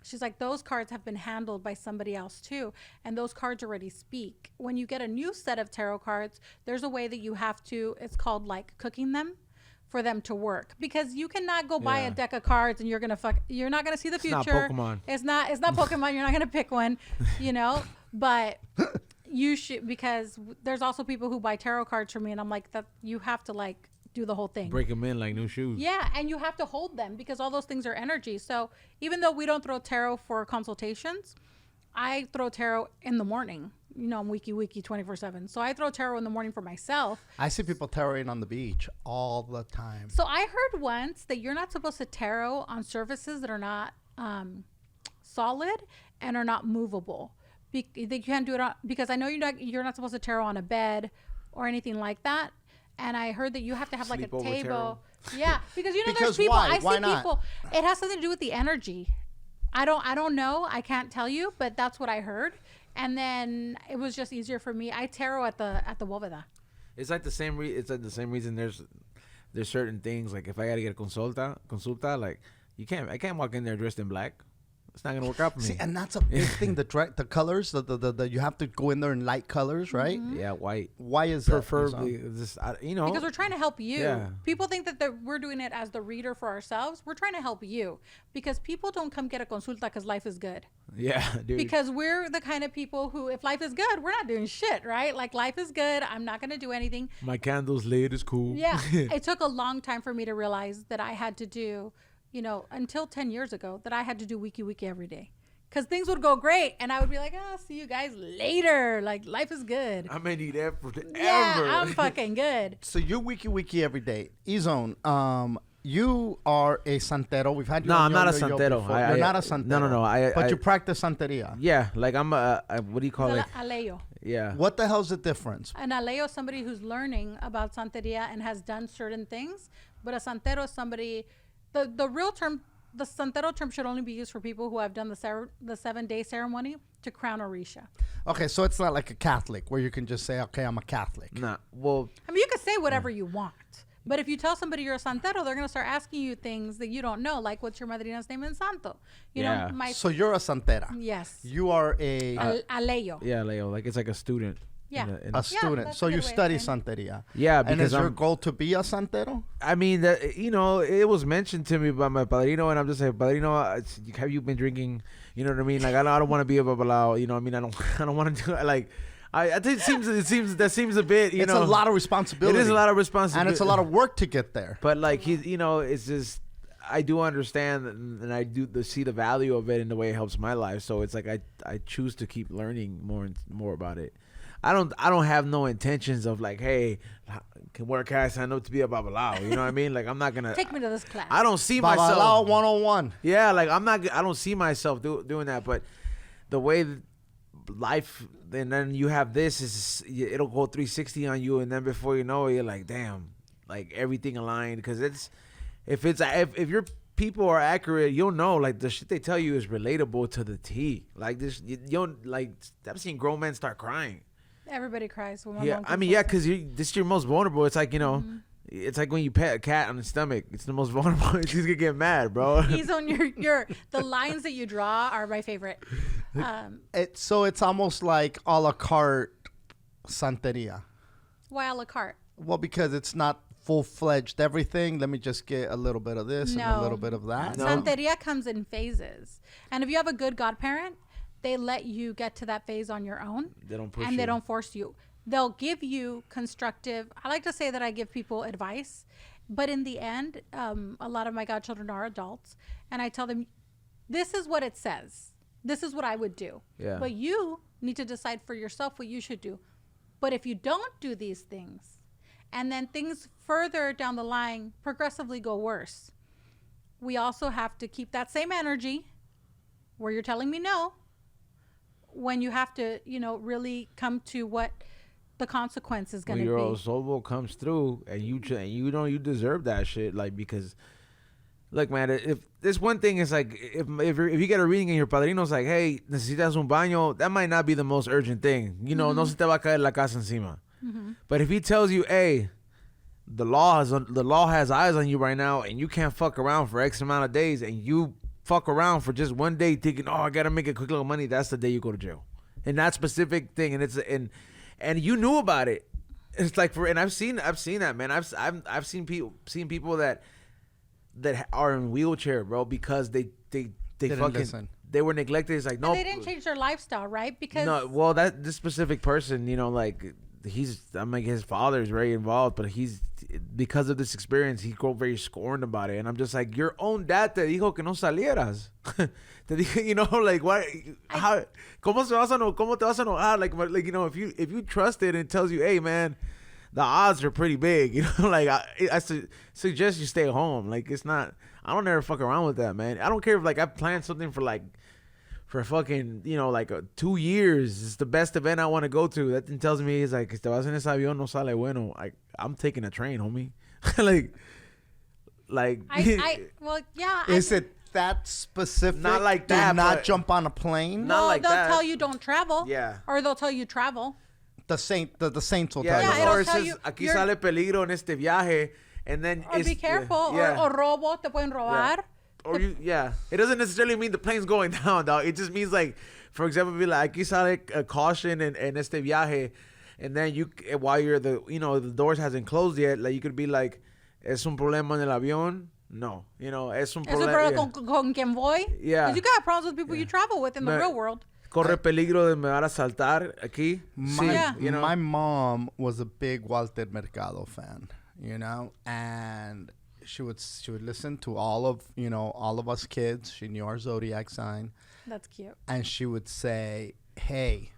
She's like, those cards have been handled by somebody else too. And those cards already speak. When you get a new set of tarot cards, there's a way that you have to, it's called like cooking them, for them to work, because you cannot go buy a deck of cards and you're not gonna see the future. It's not Pokemon. It's not Pokemon. You're not gonna pick one, you know. But you should, because there's also people who buy tarot cards from me, and I'm like, that you have to like do the whole thing. Break them in like new shoes. Yeah, and you have to hold them because all those things are energy. So even though we don't throw tarot for consultations, I throw tarot in the morning. You know, I'm Wiki 24/7. So I throw tarot in the morning for myself. I see people tarotting on the beach all the time. So I heard once that you're not supposed to tarot on surfaces that are not solid and are not movable. That you can't do it on, because I know you're not supposed to tarot on a bed or anything like that. And I heard that you have to have like a table. Yeah, because you know, there's people. Why? I Why see not? people. It has something to do with the energy. I don't know. I can't tell you, but that's what I heard. And then it was just easier for me. I tarot at the Bóveda. It's like the same. It's like the same reason. There's certain things, like if I gotta get a consulta, like I can't walk in there dressed in black. It's not gonna work out for me. See, and that's a big thing. The colors, the you have to go in there in light colors, right? Yeah, white. Why is preferably this? You know, because we're trying to help you. Yeah. People think that we're doing it as the reader for ourselves. We're trying to help you, because people don't come get a consulta because life is good. Yeah, dude. Because we're the kind of people who, if life is good, we're not doing shit, right? Like, life is good. I'm not gonna do anything. My candles lit is cool. Yeah, it took a long time for me to realize that I had to do, you know, until 10 years ago, that I had to do Wiki every day. Because things would go great, and I would be like, oh, see you guys later. Like, life is good. I may need that forever. Yeah, I'm fucking good. So you Wiki every day. Ezone, you are a Santero. We've had you. No, on I'm not a Yo-Yo Santero. before. You're not a Santero. No. But you practice Santeria. Yeah, like I'm a what do you call it? Aleyo. Yeah. What the hell's the difference? An Aleyo is somebody who's learning about Santeria and has done certain things. But a Santero is somebody, the real term, the Santero term should only be used for people who have done the 7-day ceremony to crown Orisha. Okay, so it's not like a Catholic where you can just say, okay, I'm a Catholic. Nah. Well, I mean, you can say whatever you want. But if you tell somebody you're a Santero, they're going to start asking you things that you don't know, like what's your madrina's name in Santo? You know, so you're a Santera. Yes. You are a Aleyo. yeah, Leo. Like it's like a student. Yeah. a student. that's so a you good way of study saying Santeria. Yeah, And is because your goal to be a Santero? I mean, you know, it was mentioned to me by my padrino, and I'm just like, padrino, have you been drinking? You know what I mean? Like, I don't want to be a babalao. You know what I mean? I don't want to do it. Like, I think that seems a bit. It's a lot of responsibility. It is a lot of responsibility, and it's a lot of work to get there. But like you know, it's just I do understand, and I do see the value of it in the way it helps my life. So it's like I choose to keep learning more about it. I don't have no intentions of like, hey, where can I sign up to be a babalao? You know what I mean? Like, I'm not gonna take me to this class. I don't see Babalao myself 101. Yeah, like I don't see myself doing that. But the way life, and then you have this, it'll go 360 on you, and then before you know it, you're like, damn, like everything aligned, because if your people are accurate, you'll know like the shit they tell you is relatable to the T. Like this, you don't like. I've seen grown men start crying. Everybody cries when my Yeah, mom I mean, comes yeah, over. because this is your most vulnerable. It's like, you know, it's like when you pet a cat on the stomach. It's the most vulnerable. She's gonna get mad, bro. He's on your the lines that you draw are my favorite. So it's almost like a la carte Santeria. Why a la carte? Well, because it's not full-fledged everything. Let me just get a little bit of this and a little bit of that. No. Santeria comes in phases. And if you have a good godparent, they let you get to that phase on your own. They don't push and you. they don't force you. They'll give you constructive. I like to say that I give people advice, but in the end, a lot of my godchildren are adults, and I tell them, this is what it says. This is what I would do. Yeah. But you need to decide for yourself what you should do. But if you don't do these things, and then things further down the line progressively go worse, we also have to keep that same energy where you're telling me no, when you have to, you know, really come to what the consequence is going to be. When your osobo comes through and you know you deserve that shit, like, because look, man, if this one thing is like, if you get a reading and your padrino's like, hey, necesitas un baño, that might not be the most urgent thing, you know. No se te va a caer la casa encima. But if he tells you, hey, the law has eyes on you right now, and you can't fuck around for X amount of days, and you fuck around for just one day thinking, oh, I gotta make a quick little money, that's the day you go to jail. And that specific thing, and you knew about it. It's like and I've seen that, man. I've seen people that are in wheelchair, bro, because they fucking listen. They were neglected. It's like, no, And they didn't change their lifestyle, right? Because no, well, this specific person, you know, like I'm like, his father is very involved, but because of this experience, he grew very scorned about it. And I'm just like, your own dad te dijo que no salieras. Te dije, you know, like, why? How? ¿Cómo te vas a enojar? Like, you know, if you trust it and it tells you, hey, man, the odds are pretty big, you know, like, I suggest you stay home. Like, it's not. I don't ever fuck around with that, man. I don't care if like I planned something for fucking, you know, like 2 years. It's the best event I want to go to. That thing tells me, he's like, te vas en ese avión, no sale bueno. I'm taking a train, homie. well, yeah. Is it that specific? Not like Do that, not but- jump on a plane. Not like they'll that. tell you don't travel. Yeah. Or they'll tell you travel. The saints will Yeah, tell you. it'll or it tell says, you aquí you're- sale peligro en este viaje, and then Or be careful. Yeah. Or robo, te pueden robar. It doesn't necessarily mean the plane's going down, dog. It just means, like, for example, be like, aquí sale a caution en este viaje, and then while you're the doors hasn't closed yet, like, you could be like, es un problema en el avión. No, you know, es un Eso problema. con quien voy. Yeah. Because you got problems with people you travel with in the real world. Corre peligro de me van a saltar aquí. My mom was a big Walter Mercado fan, you know, and she would listen to all of us kids. She knew our zodiac sign. That's cute. And she would say, hey,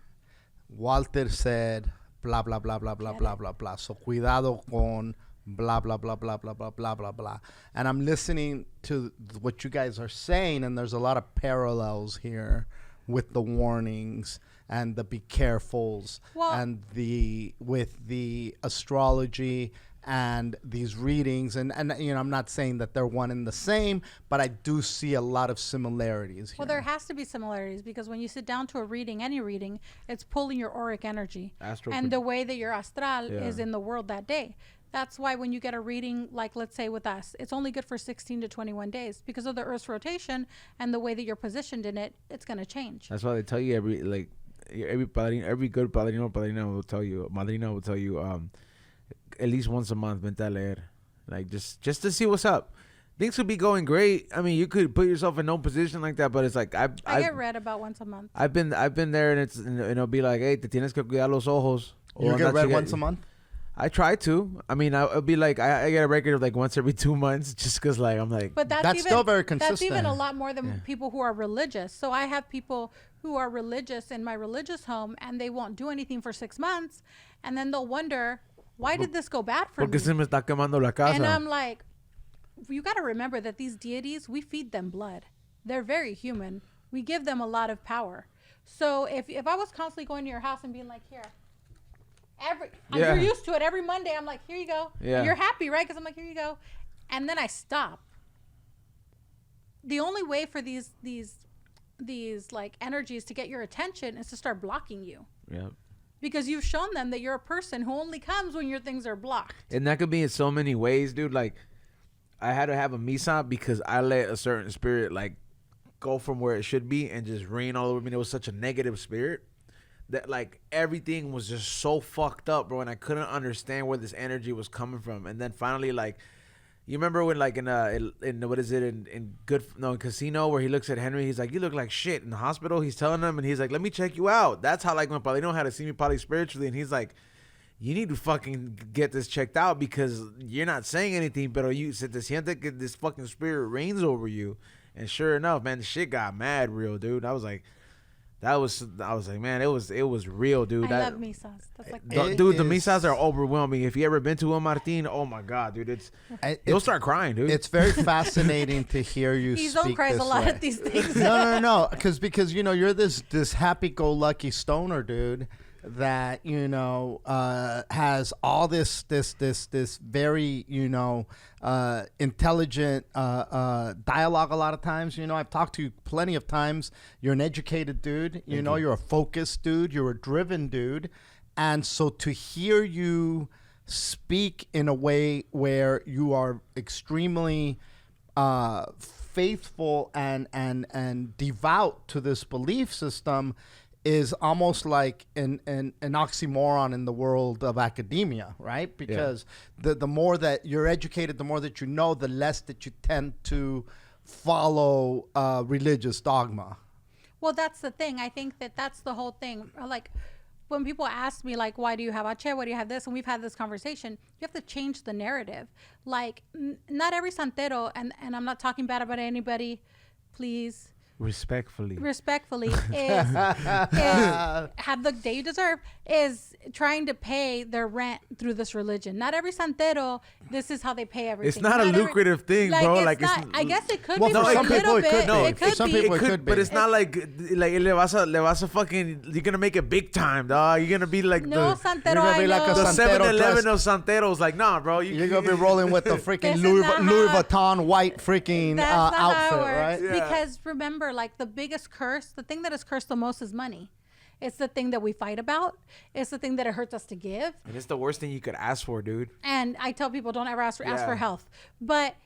Walter said blah blah blah blah blah blah blah blah, so cuidado con blah blah blah blah blah blah blah blah blah. And I'm listening to what you guys are saying, and there's a lot of parallels here with the warnings and the be carefuls, and with the astrology and these readings, and you know, I'm not saying that they're one and the same, but I do see a lot of similarities here. Well, there has to be similarities, because when you sit down to any reading, it's pulling your auric energy and the way that your astral is in the world that day. That's why when you get a reading, like let's say with us, it's only good for 16 to 21 days because of the Earth's rotation and the way that you're positioned in it. It's going to change. That's why they tell you every good padrino will tell you, madrina will tell you, at least once a month, vente a leer, like just to see what's up. Things could be going great. I mean, you could put yourself in no position like that, but it's like I get read about once a month. I've been there, and it'll be like, hey, te tienes que cuidar los ojos. You get read once a month? I try to. I mean, I'll be like, I get a record of like once every 2 months, just because like I'm like. But that's still very consistent. That's even a lot more than people who are religious. So I have people who are religious in my religious home, and they won't do anything for 6 months, and then they'll wonder, why did this go bad for me? Se me está quemando la casa. And I'm like, you got to remember that these deities, we feed them blood. They're very human. We give them a lot of power. So if I was constantly going to your house and being like, here. You're used to it. Every Monday, I'm like, here you go. Yeah. And you're happy, right? Because I'm like, here you go. and then I stop. The only way for these like energies to get your attention is to start blocking you. Yeah. Because you've shown them that you're a person who only comes when your things are blocked. And that could be in so many ways, dude. Like, I had to have a misa because I let a certain spirit like go from where it should be and just rain all over me. It was such a negative spirit that like everything was just so fucked up, bro, and I couldn't understand where this energy was coming from. And then finally, like, you remember when like in what is it in Casino, where he looks at Henry, he's like, you look like shit in the hospital. He's telling him, and he's like, let me check you out. That's how like when Palino had to see me probably spiritually, and he's like, you need to fucking get this checked out because you're not saying anything, pero you se te siente que this fucking spirit reigns over you. And sure enough, man, the shit got mad real, dude. I was like, man, it was real, dude. I love misas. That's like dude, the misas are overwhelming. If you ever been to one, Martin, oh my god, dude, you'll start crying, dude. It's very fascinating to hear you Ezone speak cries this a lot way. at these things. No, because you know you're this happy-go-lucky stoner dude that has all this very intelligent dialogue a lot of times. I've talked to you plenty of times. You're an educated dude. You're a focused dude. You're a driven dude. And so to hear you speak in a way where you are extremely faithful and devout to this belief system is almost like an oxymoron in the world of academia, right? Because the more that you're educated, the more that you know, the less that you tend to follow religious dogma. Well, that's the thing. I think that's the whole thing. Like, when people ask me, like, why do you have Ache? Why do you have this? And we've had this conversation. You have to change the narrative. Like, not every santero, and I'm not talking bad about anybody, please. Respectfully is have the day you deserve, is trying to pay their rent through this religion. Not every santero, this is how they pay everything. It's not a lucrative thing, bro. Like, I guess it could well, be for for some a people little it bit. could. No, it could some be. people it could be. But it's not like le vas a fucking, you're gonna make it big time, dog. You're gonna be like No, the santero, you're gonna be I like a know. the Santero 7-Eleven of santeros. Like, nah, bro. You're gonna be rolling with the freaking This is Louis not how- Vuitton white freaking That's not how it outfit, works. right? Yeah. Because remember, like, the biggest curse, the thing that is cursed the most is money. It's the thing that we fight about. It's the thing that it hurts us to give. And it's the worst thing you could ask for, dude. And I tell people, don't ever ask for Yeah. health. But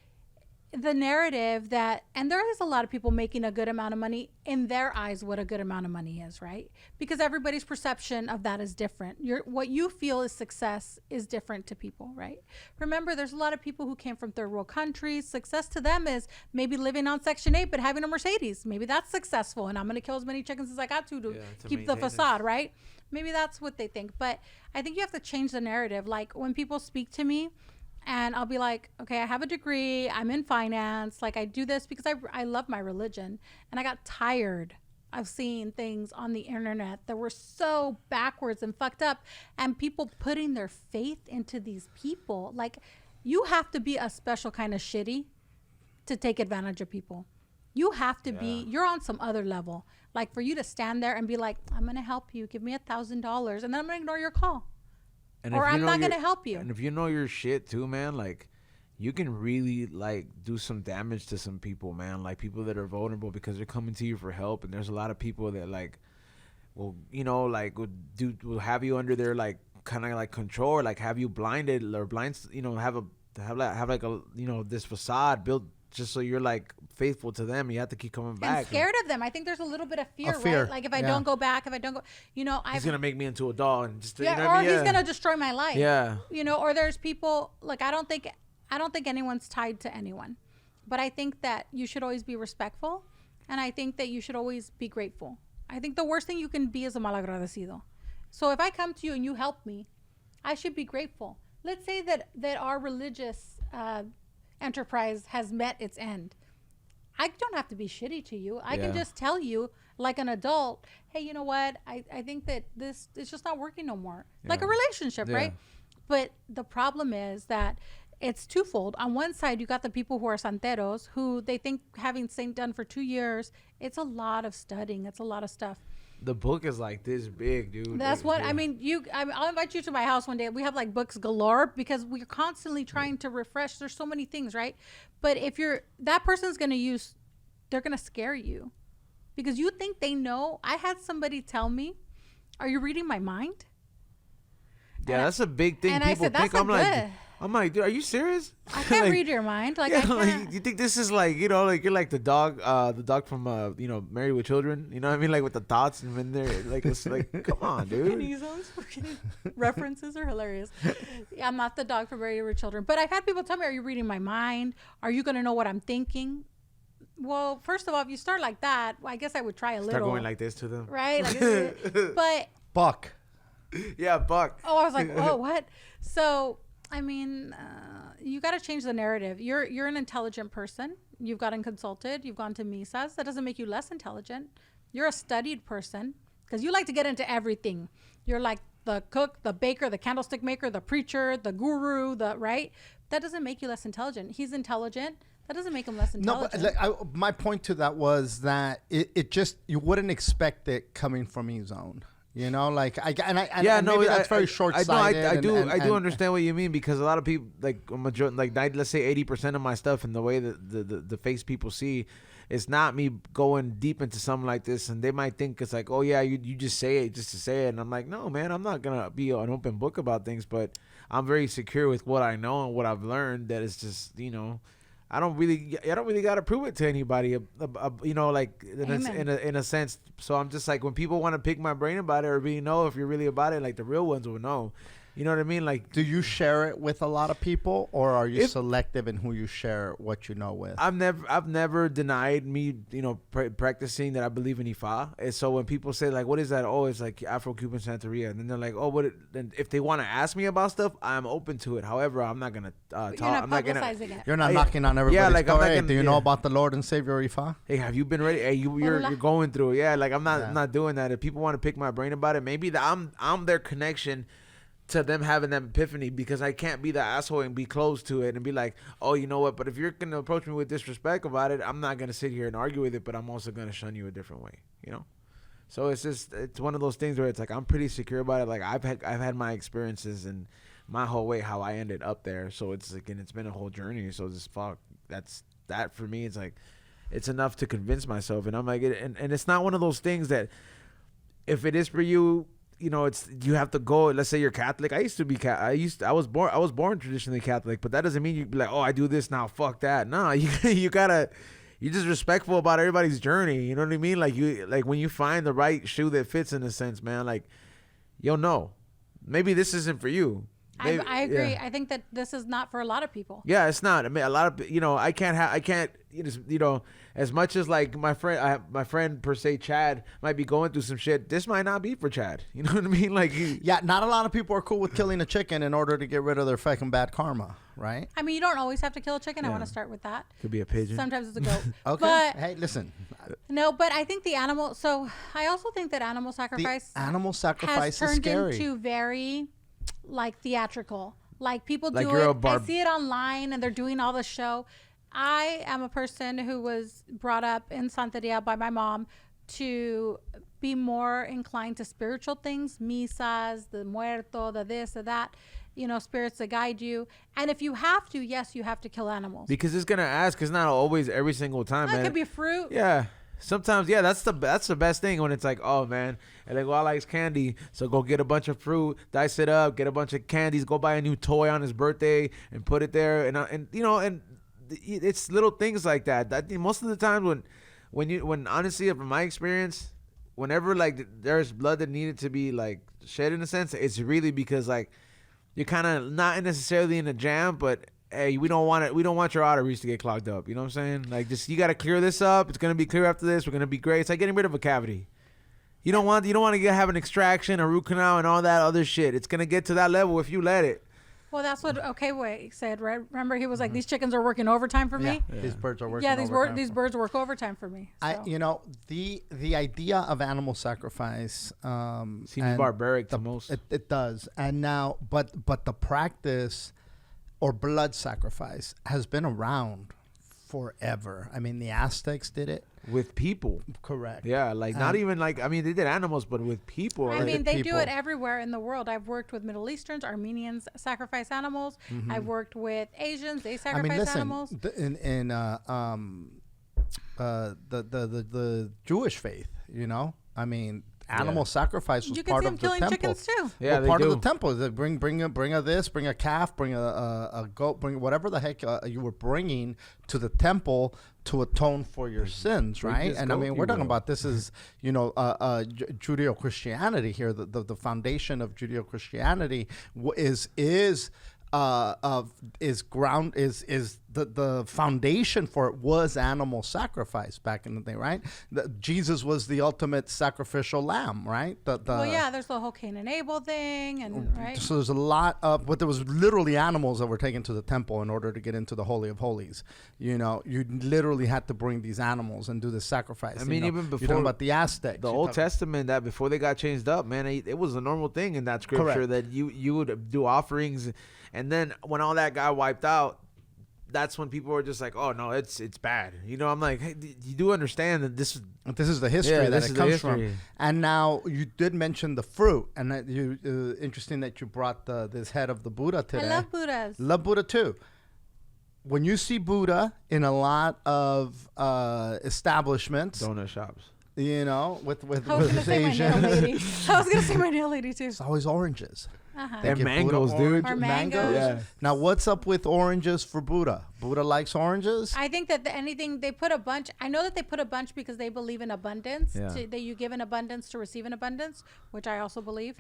the narrative that, and there is a lot of people making a good amount of money in their eyes, what a good amount of money is, right? Because everybody's perception of that is different. What you feel is success is different to people, right? Remember, there's a lot of people who came from third world countries. Success to them is maybe living on Section 8 but having a Mercedes. Maybe that's successful, and I'm going to kill as many chickens as I got to keep the maintain facade, right? Maybe that's what they think. But I think you have to change the narrative. Like, when people speak to me, and I'll be like, okay, I have a degree. I'm in finance. Like, I do this because I love my religion. And I got tired of seeing things on the internet that were so backwards and fucked up. And people putting their faith into these people. Like, you have to be a special kind of shitty to take advantage of people. You have to be, you're on some other level. Like, for you to stand there and be like, I'm going to help you. Give me $1,000. And then I'm going to ignore your call. And Or if you I'm know not going to your- help you. And if you know your shit too, man, like, you can really like do some damage to some people, man. Like, people that are vulnerable because they're coming to you for help. And there's a lot of people that like will, will have you under their like kind of like control, or like have you blinded or have like a this facade built just so you're like faithful to them. You have to keep coming back. And scared of them. I think there's a little bit of fear, fear, right? Like, if I yeah. don't go back, if I don't go, He's gonna make me into a doll and just or he's gonna destroy my life. Yeah. Or there's people, like, I don't think anyone's tied to anyone, but I think that you should always be respectful, and I think that you should always be grateful. I think the worst thing you can be is a malagradecido. So if I come to you and you help me, I should be grateful. Let's say that our religious enterprise has met its end. I don't have to be shitty to you. I can just tell you, like an adult, hey, you know what? I think that this is just not working no more. Like a relationship, right? But the problem is that it's twofold. On one side, you got the people who are santeros, who they think having Saint done for 2 years, it's a lot of studying. It's a lot of stuff. The book is like this big, dude. That's what I mean. I'll invite you to my house one day. We have like books galore because we're constantly trying to refresh. There's so many things, right? But if that person's gonna they're gonna scare you because you think they know. I had somebody tell me, "Are you reading my mind?" Yeah, that's a big thing. And People I said, think I'm like, dude, are you serious? I can't read your mind. Like, yeah, I can't. you think this is like, you know, like you're like the dog from you know, Married with Children. You know what I mean? Like with the thoughts and in there, like it's like, come on, dude. And Ezone's references are hilarious. Yeah, I'm not the dog from Married with Children, but I've had people tell me, "Are you reading my mind? Are you gonna know what I'm thinking?" Well, first of all, if you start like that, I guess I would try a little. Start going like this to them, right? Like, but Buck. Yeah, Buck. Oh, I was like, oh, what? So, I mean, you got to change the narrative. You're an intelligent person. You've gotten consulted. You've gone to misas. That doesn't make you less intelligent. You're a studied person because you like to get into everything. You're like the cook, the baker, the candlestick maker, the preacher, the guru, right? That doesn't make you less intelligent. He's intelligent. That doesn't make him less intelligent. No, but my point to that was that it just, you wouldn't expect it coming from Ezone. You know, like maybe that's very short-sighted. I do understand what you mean because a lot of people let's say 80% of my stuff and the way that the face people see, it's not me going deep into something like this, and they might think it's like, oh yeah, you just say it just to say it, and I'm like, no man, I'm not gonna be an open book about things, but I'm very secure with what I know and what I've learned. That it's just, you know, I don't really got to prove it to anybody, you know, like in a sense. So I'm just like, when people want to pick my brain about it or really know if you're really about it, like the real ones will know. You know what I mean? Like, do you share it with a lot of people, or are you selective in who you share what you know with? I've never denied me, you know, practicing that I believe in Ifa. And so when people say like, what is that? Oh, it's like Afro-Cuban Santeria. And then they're like, oh, then if they want to ask me about stuff, I'm open to it. However, I'm not gonna talk. I'm not gonna. You're not knocking on everybody's door. Hey, do you know about the Lord and Savior Ifa? Hey, have you been ready? Hey, you're going through it. Yeah, like I'm not doing that. If people want to pick my brain about it, maybe I'm their connection to them having that epiphany, because I can't be the asshole and be close to it and be like, oh, you know what, but if you're going to approach me with disrespect about it, I'm not going to sit here and argue with it, but I'm also going to shun you a different way, you know? So it's one of those things where it's like, I'm pretty secure about it. Like I've had my experiences and my whole way, how I ended up there. So it's like, and it's been a whole journey. So just that for me, it's like, it's enough to convince myself. And I'm like, and it's not one of those things that if it is for you, you know, you have to go. Let's say you're Catholic. I used to be I was born traditionally Catholic, but that doesn't mean you be like, oh, I do this now. Fuck that. No, you're just respectful about everybody's journey. You know what I mean? Like when you find the right shoe that fits, in a sense, man. Like, you'll know. Maybe this isn't for you. Maybe, I agree. Yeah. I think that this is not for a lot of people. Yeah, it's not. I mean, a lot of, you know, I can't. You know, as much as like my friend per se Chad might be going through some shit, this might not be for Chad. You know what I mean? Like, yeah, not a lot of people are cool with killing a chicken in order to get rid of their fucking bad karma, right? I mean, you don't always have to kill a chicken. Yeah. I want to start with that. Could be a pigeon. Sometimes it's a goat. Okay. But, hey, listen. No, but I think the animal. So I also think that animal sacrifice. Has turned is scary. Into very, like, theatrical. Like, people like do it. I see it online, and they're doing all the show. I am a person who was brought up in Santeria by my mom to be more inclined to spiritual things, misas, the muerto, the this, the that, you know, spirits that guide you. And if you have to, yes, you have to kill animals. Because it's going to ask, it's not always every single time, man. It could be fruit. Yeah. Sometimes, yeah, that's the best thing, when it's like, oh man, and like, well, I likes candy, so go get a bunch of fruit, dice it up, get a bunch of candies, go buy a new toy on his birthday and put it there, and you know, and it's little things like that. That most of the time when honestly, from my experience, whenever like there's blood that needed to be like shed, in a sense, it's really because like you're kind of not necessarily in a jam, but hey, we don't want your arteries to get clogged up. You know what I'm saying? Like, just, you got to clear this up. It's going to be clear after this. We're going to be great. It's like getting rid of a cavity. You don't want to have an extraction, a root canal, and all that other shit. It's going to get to that level if you let it. Well, that's what said, right? Remember, he was like, these chickens are working overtime for me. Yeah. These birds are working. These birds work overtime for me. So. You know, the idea of animal sacrifice seems barbaric to most. It does, and now, but the practice or blood sacrifice has been around forever. I mean, the Aztecs did it. With people. Correct. Yeah, like not even like, I mean, they did animals, but with people. I like, mean, they do people. it everywhere in the world. I've worked with Middle Easterns, Armenians sacrifice animals. I've worked with Asians, they sacrifice animals. In the Jewish faith, you know, I mean, animal sacrifice was You can part see them of the killing temple. chickens too. Yeah, they part do. of the temple. They bring a this, bring a calf, bring a goat, bring whatever the heck you were bringing to the temple to atone for your sins, right? And I mean, we're talking about this is, you know, Judeo-Christianity here. The foundation of Judeo-Christianity is the foundation for it was animal sacrifice back in the day, right? Jesus was the ultimate sacrificial lamb, right? Well, yeah, there's the whole Cain and Abel thing, and right. So there's a lot of, but there was literally animals that were taken to the temple in order to get into the Holy of Holies. You know, you literally had to bring these animals and do the sacrifice. I mean, you know, even before you're talking about the Aztecs, the Old Testament, that before they got changed up, man, it was a normal thing in that scripture. Correct. That you would do offerings, and then when all that got wiped out, that's when people were just like, "Oh no, it's bad." You know, I'm like, hey, you do understand that this is the history that it comes from. history. And now you did mention the fruit, and that interesting that you brought this head of the Buddha today. I love Buddhas. Love Buddha too. When you see Buddha in a lot of establishments, donut shops, you know, with I was gonna say my nail Asians, lady. I was gonna say my nail lady too. it's always oranges. They and give mangoes, Buddha dude. Or mangoes. Yeah. Now, what's up with oranges for Buddha? Buddha likes oranges. I think that anything they put a bunch. I know that they put a bunch because they believe in abundance. Yeah. That you give in abundance to receive in abundance, which I also believe.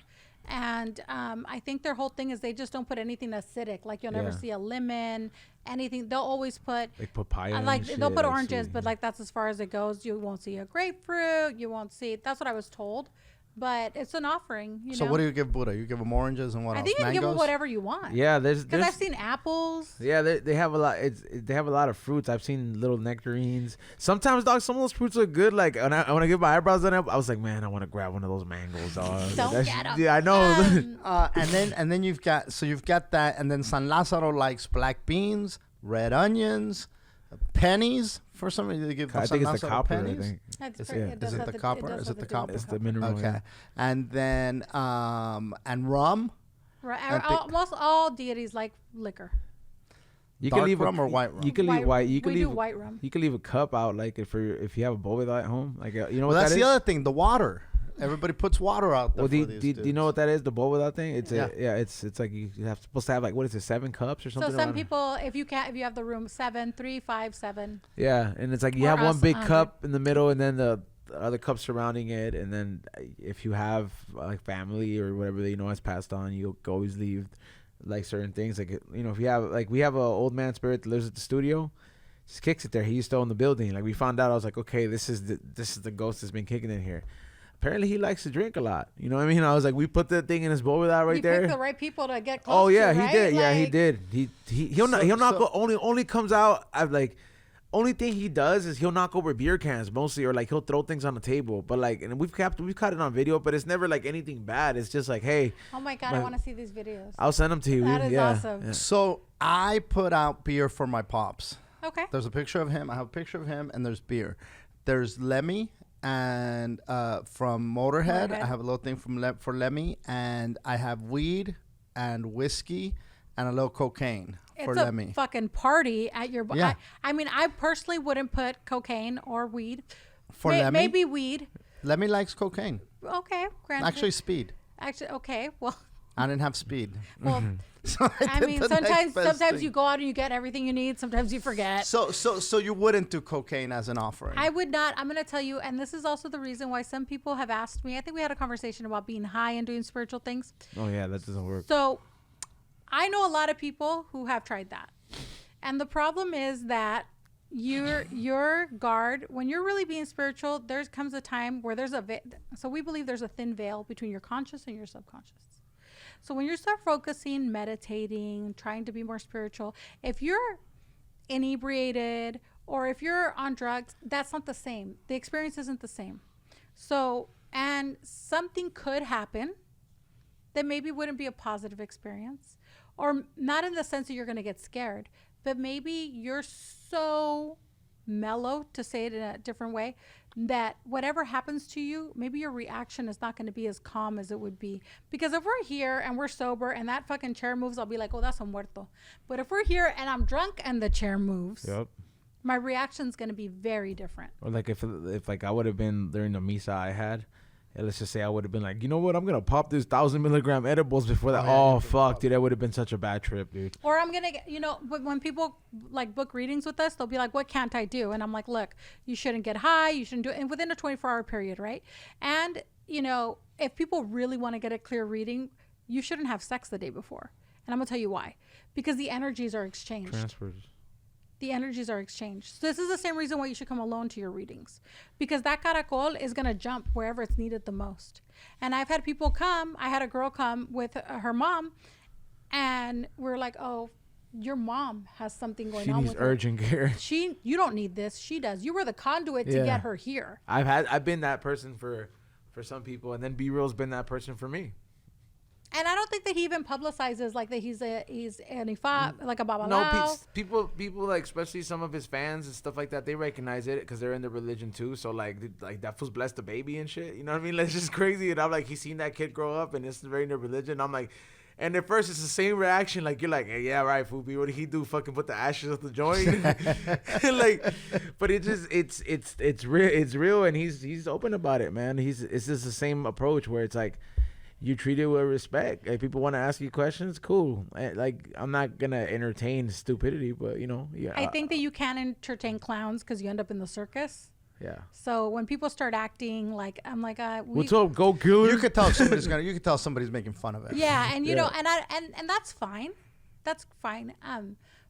And I think their whole thing is they just don't put anything acidic. Like you'll never see a lemon, anything. They'll always put Like papaya. like and shit, they'll put I oranges, see. but like that's as far as it goes. You won't see a grapefruit. You won't see. That's what I was told. But it's an offering. You So know? what do you give Buddha? You give him oranges and what I else? think you can give them Mangoes? whatever you want. Yeah, Because I've seen apples. Yeah, they have a lot. They have a lot of fruits. I've seen little nectarines. Sometimes, dog, some of those fruits look good. Like when I get my eyebrows done up, I was like, man, I want to grab one of those mangoes, dog. Don't get 'em. Yeah, I know. And then you've got that, and then San Lázaro likes black beans, red onions, pennies. For some reason, they give I San think it's the Lázaro copper. pennies. I think That's It's- pretty, yeah. it does Is it have the to- copper? does Is have it the to do with copper? it's the copper. mineral. Okay, Yeah. and then and rum. Right. I think- Almost all deities like liquor. You Dark can leave rum a, or white rum? You can leave white. You can we leave do white rum. You can leave a cup out, like if you have a boveda at home, like you know Well, what that's that the is? other thing. The water. Everybody puts water out there. Well, for do these you know what dudes. that is? The boveda thing. It's Yeah. it's like you have supposed to have like what is it, 7 cups or So something? some around- people, if you have the room 7, 3, 5, 7. Yeah, and it's like you Or have one us, big 100. cup in the middle, and then the other cup surrounding it, and then if you have like family or whatever that you know has passed on, you always leave like certain things. Like you know, if you have like we have a old man spirit that lives at the studio, just kicks it there. He used to own the building. Like we found out, I was like, okay, this is the ghost that's been kicking in here. Apparently, he likes to drink a lot. You know what I mean? I was like, we put that thing in his bowl with that right You there. picked the right people to get close Oh yeah, to, he right? did. Yeah, he Like, did. He'll knock So- only comes out. I've like only thing he does is he'll knock over beer cans mostly, or like he'll throw things on the table. But like, and we've caught it on video, but it's never like anything bad. It's just like, hey, Oh my God, I want to see these videos. I'll send them to you. That is yeah. awesome. Yeah. So I put out beer for my pops. Okay. There's a picture of him. I have a picture of him, and there's beer. There's Lemmy and from Motorhead. Motorhead. I have a little thing for Lemmy, and I have weed and whiskey and a little cocaine for It's a Lemmy. fucking party at your. Yeah. I mean, I personally wouldn't put cocaine or weed. For Lemmy? Maybe weed. Lemmy likes cocaine. Okay, granted. Actually, speed. Okay. Well, I didn't have speed. well. So I did mean, the next best sometimes thing. you go out and you get everything you need. Sometimes you forget. So you wouldn't do cocaine as an offering? I would not. I'm going to tell you, and this is also the reason why some people have asked me. I think we had a conversation about being high and doing spiritual things. Oh yeah, that doesn't work. So I know a lot of people who have tried that. And the problem is that your guard, when you're really being spiritual, there comes a time where there's so we believe there's a thin veil between your conscious and your subconscious. So when you start focusing, meditating, trying to be more spiritual, if you're inebriated or if you're on drugs, that's not the same. The experience isn't the same. So, and something could happen that maybe wouldn't be a positive experience, or not in the sense that you're going to get scared, but maybe you're so mellow, to say it in a different way, that whatever happens to you, maybe your reaction is not going to be as calm as it would be. Because if we're here and we're sober and that fucking chair moves, I'll be like, oh, that's a muerto. But if we're here and I'm drunk and the chair moves, Yep. my reaction's going to be very different. Or like if like I would have been during the misa I had, and let's just say I would have been like, you know what, I'm gonna pop this 1,000 milligram edibles before that. Oh fuck, dude, that would have been such a bad trip, dude. Or I'm gonna get, but when people like book readings with us, they'll be like, what can't I do? And I'm like, look, you shouldn't get high, you shouldn't do it, and within a 24-hour period, right? And if people really want to get a clear reading, you shouldn't have sex the day before. And I'm gonna tell you why. Because the energies are exchanged. Transfers. The energies are exchanged. So this is the same reason why you should come alone to your readings, because that caracol is going to jump wherever it's needed the most. And I've had people come. I had a girl come with her mom, and we're like, oh, your mom has something going on with her. She needs urgent care. You don't need this. She does. You were the conduit to get her here. I've been that person for some people, and then B-Real's been that person for me. And I don't think that he even publicizes like that he's an Ifa, like a babalao. No, people like, especially some of his fans and stuff like that, they recognize it because they're in the religion too. So like that fool's blessed the baby and shit. You know what I mean? Like, it's just crazy. And I'm like, he's seen that kid grow up and it's very in the religion. I'm like, and at first it's the same reaction. Like, you're like, hey, yeah, right, Fubi. What did he do? Fucking put the ashes of the joint? Like, but it's real. It's real, and he's open about it, man. It's just the same approach where it's like, you treat it with respect. If people want to ask you questions, cool. Like, I'm not gonna entertain stupidity, but yeah. I think that you can entertain clowns because you end up in the circus. Yeah. So when people start acting like, I'm like, what's up, go killer? You could tell somebody's making fun of it. Yeah, and and that's fine. That's fine.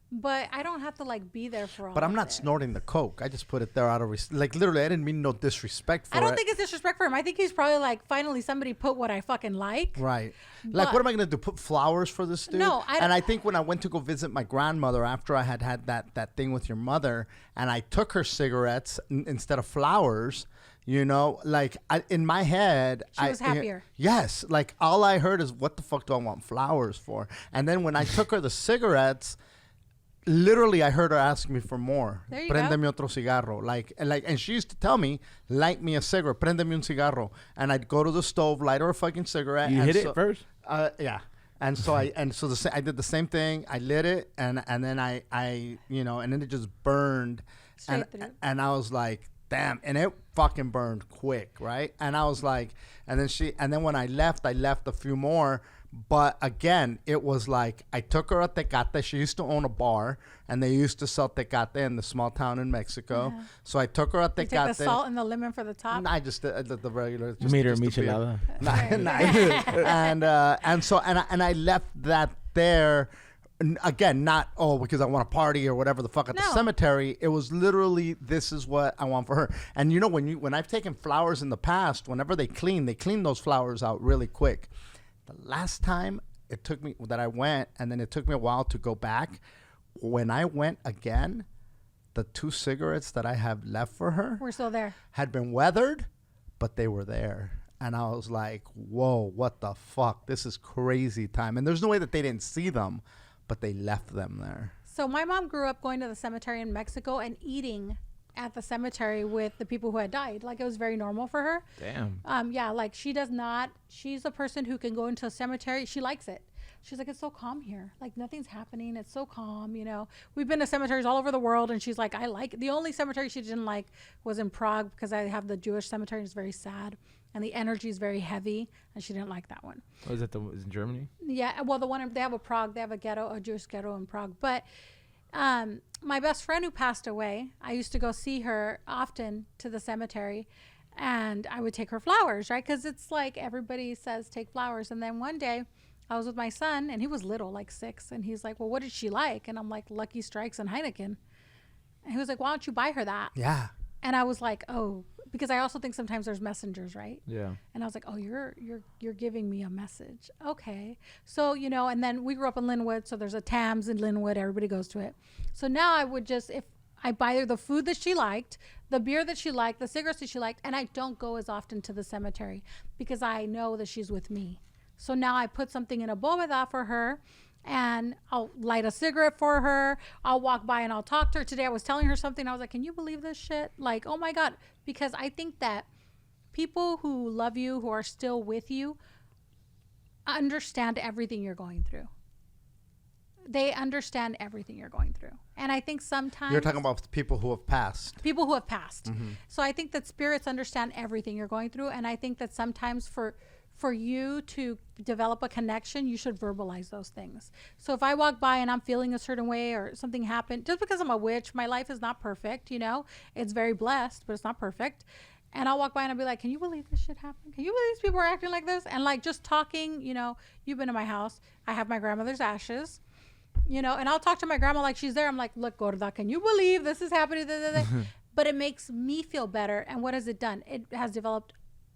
But I don't have to like be there for all. But I'm not snorting the coke. I just put it there out of like literally. I didn't mean no disrespect for it. I don't think it's disrespect for him. I think he's probably like, finally somebody put what I fucking like. Right. Like, what am I gonna do? Put flowers for this dude? No. I think when I went to go visit my grandmother after I had that thing with your mother, and I took her cigarettes instead of flowers. Like in my head, she was happier. Yes. Like all I heard is, what the fuck do I want flowers for? And then when I took her the cigarettes, literally, I heard her ask me for more. There you Préndeme go. otro cigarro. And she used to tell me, light me a cigarette. Préndeme un cigarro. And I'd go to the stove, light her a fucking cigarette. You hit it first? Yeah. And so I did the same thing. I lit it, and then I and then it just burned. Straight through. And I was like, damn. And it fucking burned quick, right? And I was like, and then when I left a few more. But again, it was like, I took her a Tecate. She used to own a bar, and they used to sell Tecate in the small town in Mexico. Yeah. So I took her a Tecate. You take the salt and the lemon for the top? I just did the regular. You made her a michelada. And I left that there. Again, not because I want to party or whatever the fuck at the cemetery. It was literally, this is what I want for her. And when I've taken flowers in the past, whenever they clean those flowers out really quick. The last time I went, and then it took me a while to go back. When I went again, the 2 cigarettes that I have left for her were still there. Had been weathered, but they were there. And I was like, whoa, what the fuck? This is crazy time. And there's no way that they didn't see them, but they left them there. So my mom grew up going to the cemetery in Mexico and eating at the cemetery with the people who had died. Like, it was very normal for her. Damn. Yeah, like she's a person who can go into a cemetery. She likes it. She's like, it's so calm here. Like, nothing's happening. It's so calm, We've been to cemeteries all over the world, and she's like, I like it. The only cemetery she didn't like was in Prague, because I have the Jewish cemetery, and it's very sad. And the energy is very heavy, and she didn't like that one. Oh, is in Germany? Yeah, well, they have a Jewish ghetto in Prague. But my best friend who passed away, I used to go see her often to the cemetery, and I would take her flowers, right? Because it's like everybody says take flowers. And then one day I was with my son, and he was little, like 6, and he's like, well, what did she like? And I'm like, Lucky Strikes and Heineken. And he was like, why don't you buy her that? Yeah. And I was like, oh, because I also think sometimes there's messengers, right? Yeah. And I was like, oh, you're giving me a message. Okay. So, and then we grew up in Linwood, so there's a Tams in Linwood. Everybody goes to it. So now I would just, if I buy her the food that she liked, the beer that she liked, the cigarettes that she liked, and I don't go as often to the cemetery because I know that she's with me. So now I put something in a bóveda for her, and I'll light a cigarette for her. I'll walk by and I'll talk to her. Today I was telling her something. I was like, can you believe this shit? Like, oh my God. Because I think that people who love you, who are still with you, understand everything you're going through. They understand everything you're going through. And I think sometimes... You're talking about people who have passed. People who have passed. So I think that spirits understand everything you're going through. And I think that sometimes for you to develop a connection, you should verbalize those things. So if I walk by and I'm feeling a certain way or something happened, just because I'm a witch, my life is not perfect, you know? It's very blessed, but it's not perfect. And I'll walk by and I'll be like, can you believe this shit happened? Can you believe these people are acting like this? And like just talking, you know, you've been to my house. I have my grandmother's ashes. You know, and I'll talk to my grandma like she's there. I'm like, look, Gorda, can you believe this is happening? But it makes me feel better. And what has it done? It has developed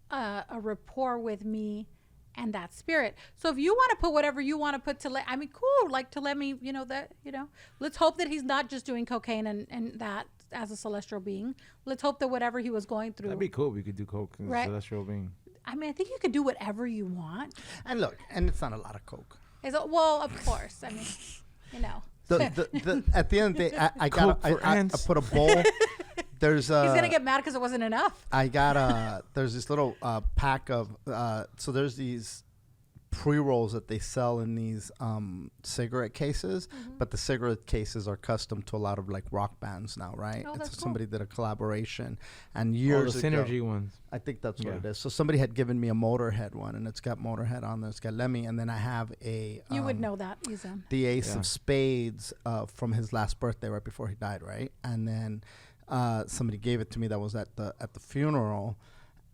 a rapport with me and that spirit. So if you want to put whatever you want to put cool, like to let me, you know, that, you know, let's hope that he's not just doing cocaine and that as a celestial being. Let's hope that whatever he was going through. That'd be cool if we could do coke as a celestial being. I mean, I think you could do whatever you want. And look, and it's not a lot of coke. Well, of course. I mean... You know, at the end of the day, I put a bowl. He's gonna get mad because it wasn't enough. There's this little pack of so there's these pre-rolls that they sell in these cigarette cases, but the cigarette cases are custom to a lot of like rock bands now, right? Oh, that's somebody cool. did a collaboration, and years the ago, Synergy ones. I think that's what it is. So somebody had given me a Motorhead one, and it's got Motorhead on there. It's got Lemmy, and then I have a You would know that, Ezone. the Ace of Spades from his last birthday, right before he died, right? And then somebody gave it to me that was at the funeral,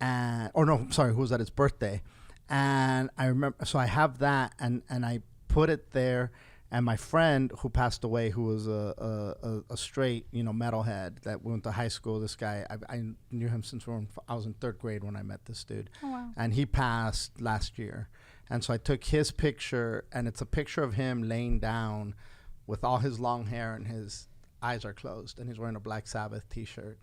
who was at his birthday. And I remember, so I have that, and I put it there. And my friend who passed away, who was a straight, you know, metalhead that went to high school. This guy, I knew him since I was in third grade when I met this dude. Oh, wow. And he passed last year. And so I took his picture, and it's a picture of him laying down with all his long hair, and his eyes are closed, and he's wearing a Black Sabbath T-shirt.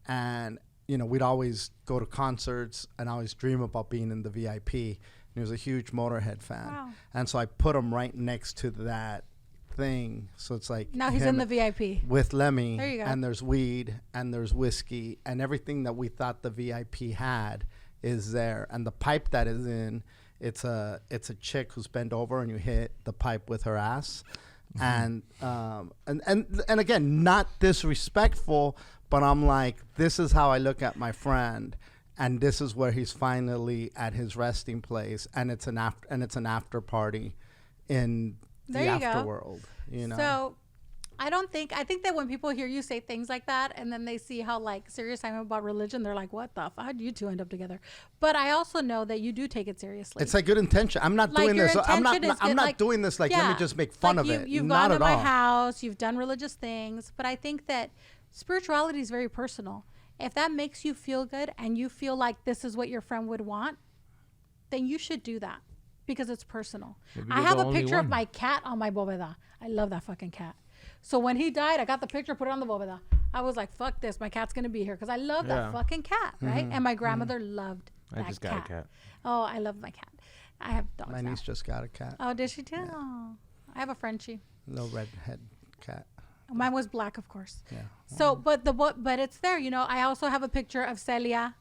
And you know, we'd always go to concerts and always dream about being in the VIP. And he was a huge Motorhead fan. Wow. And so I put him right next to that thing. So it's like now he's in the VIP. With Lemmy. There you go. And there's weed and there's whiskey and everything that we thought the VIP had is there. And the pipe that is in, it's a chick who's bent over and you hit the pipe with her ass. And again, not disrespectful, but I'm like, this is how I look at my friend, and this is where he's finally at his resting place, and it's an after party in the afterworld. You know. So, I think that when people hear you say things like that, and then they see how like serious I am about religion, they're like, "What the fuck? How'd you two end up together?" But I also know that you do take it seriously. It's a good intention. I'm not doing this. I'm not doing this like, let me just make fun of it. You've not gone to at my all. house. You've done religious things, but I think that spirituality is very personal. If that makes you feel good and you feel like this is what your friend would want, then you should do that because it's personal. I have a picture of my cat on my bóveda. I love that fucking cat. So when he died, I got the picture, put it on the bóveda. I was like, fuck this. My cat's going to be here because I love that fucking cat, right? And my grandmother loved that cat. I just got a cat. Oh, I love my cat. I have dogs My now. niece just got a cat. Oh, did she too? Yeah. Oh, I have a Frenchie. No redhead cat. Mine was black, of course. Yeah. So, but it's there. You know, I also have a picture of Celia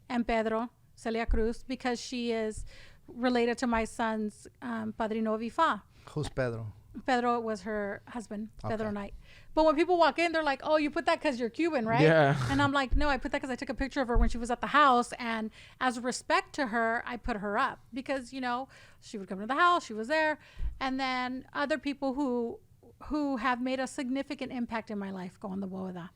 and Pedro, Celia Cruz, because she is related to my son's padrino Vifa. Who's Pedro? Pedro was her husband, Pedro Knight. But when people walk in, they're like, "Oh, you put that because you're Cuban, right?" Yeah. And I'm like, "No, I put that because I took a picture of her when she was at the house, and as a respect to her, I put her up because you know she would come to the house, she was there, and then other people who have made a significant impact in my life go on the boda,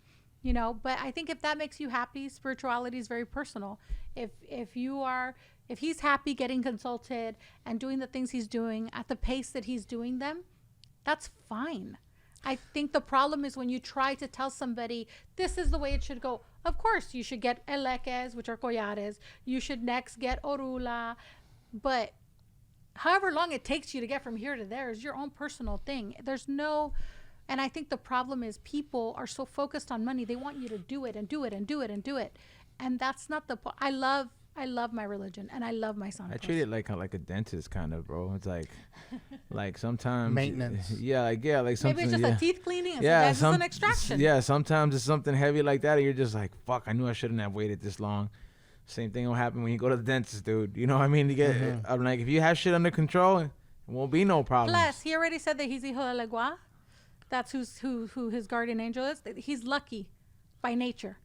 you know. But I think if that makes you happy, spirituality is very personal. If he's happy getting consulted and doing the things he's doing at the pace that he's doing them, that's fine. I think the problem is when you try to tell somebody this is the way it should go. Of course, you should get eleques, which are collares. You should next get orula, but however long it takes you to get from here to there is your own personal thing. And I think the problem is people are so focused on money. They want you to do it and do it and do it and do it. And that's not I love I love my religion and I love my santos. I treat it like a dentist kind of, bro. It's like sometimes maintenance. Like something. Maybe it's just a teeth cleaning. Yeah, it's an extraction. Yeah, sometimes it's something heavy like that, and you're just like, fuck, I knew I shouldn't have waited this long. Same thing will happen when you go to the dentist, dude. You know what I mean? You get, I'm like, if you have shit under control, it won't be no problem. Plus, he already said that he's hijo de legua. That's who his guardian angel is. He's lucky by nature.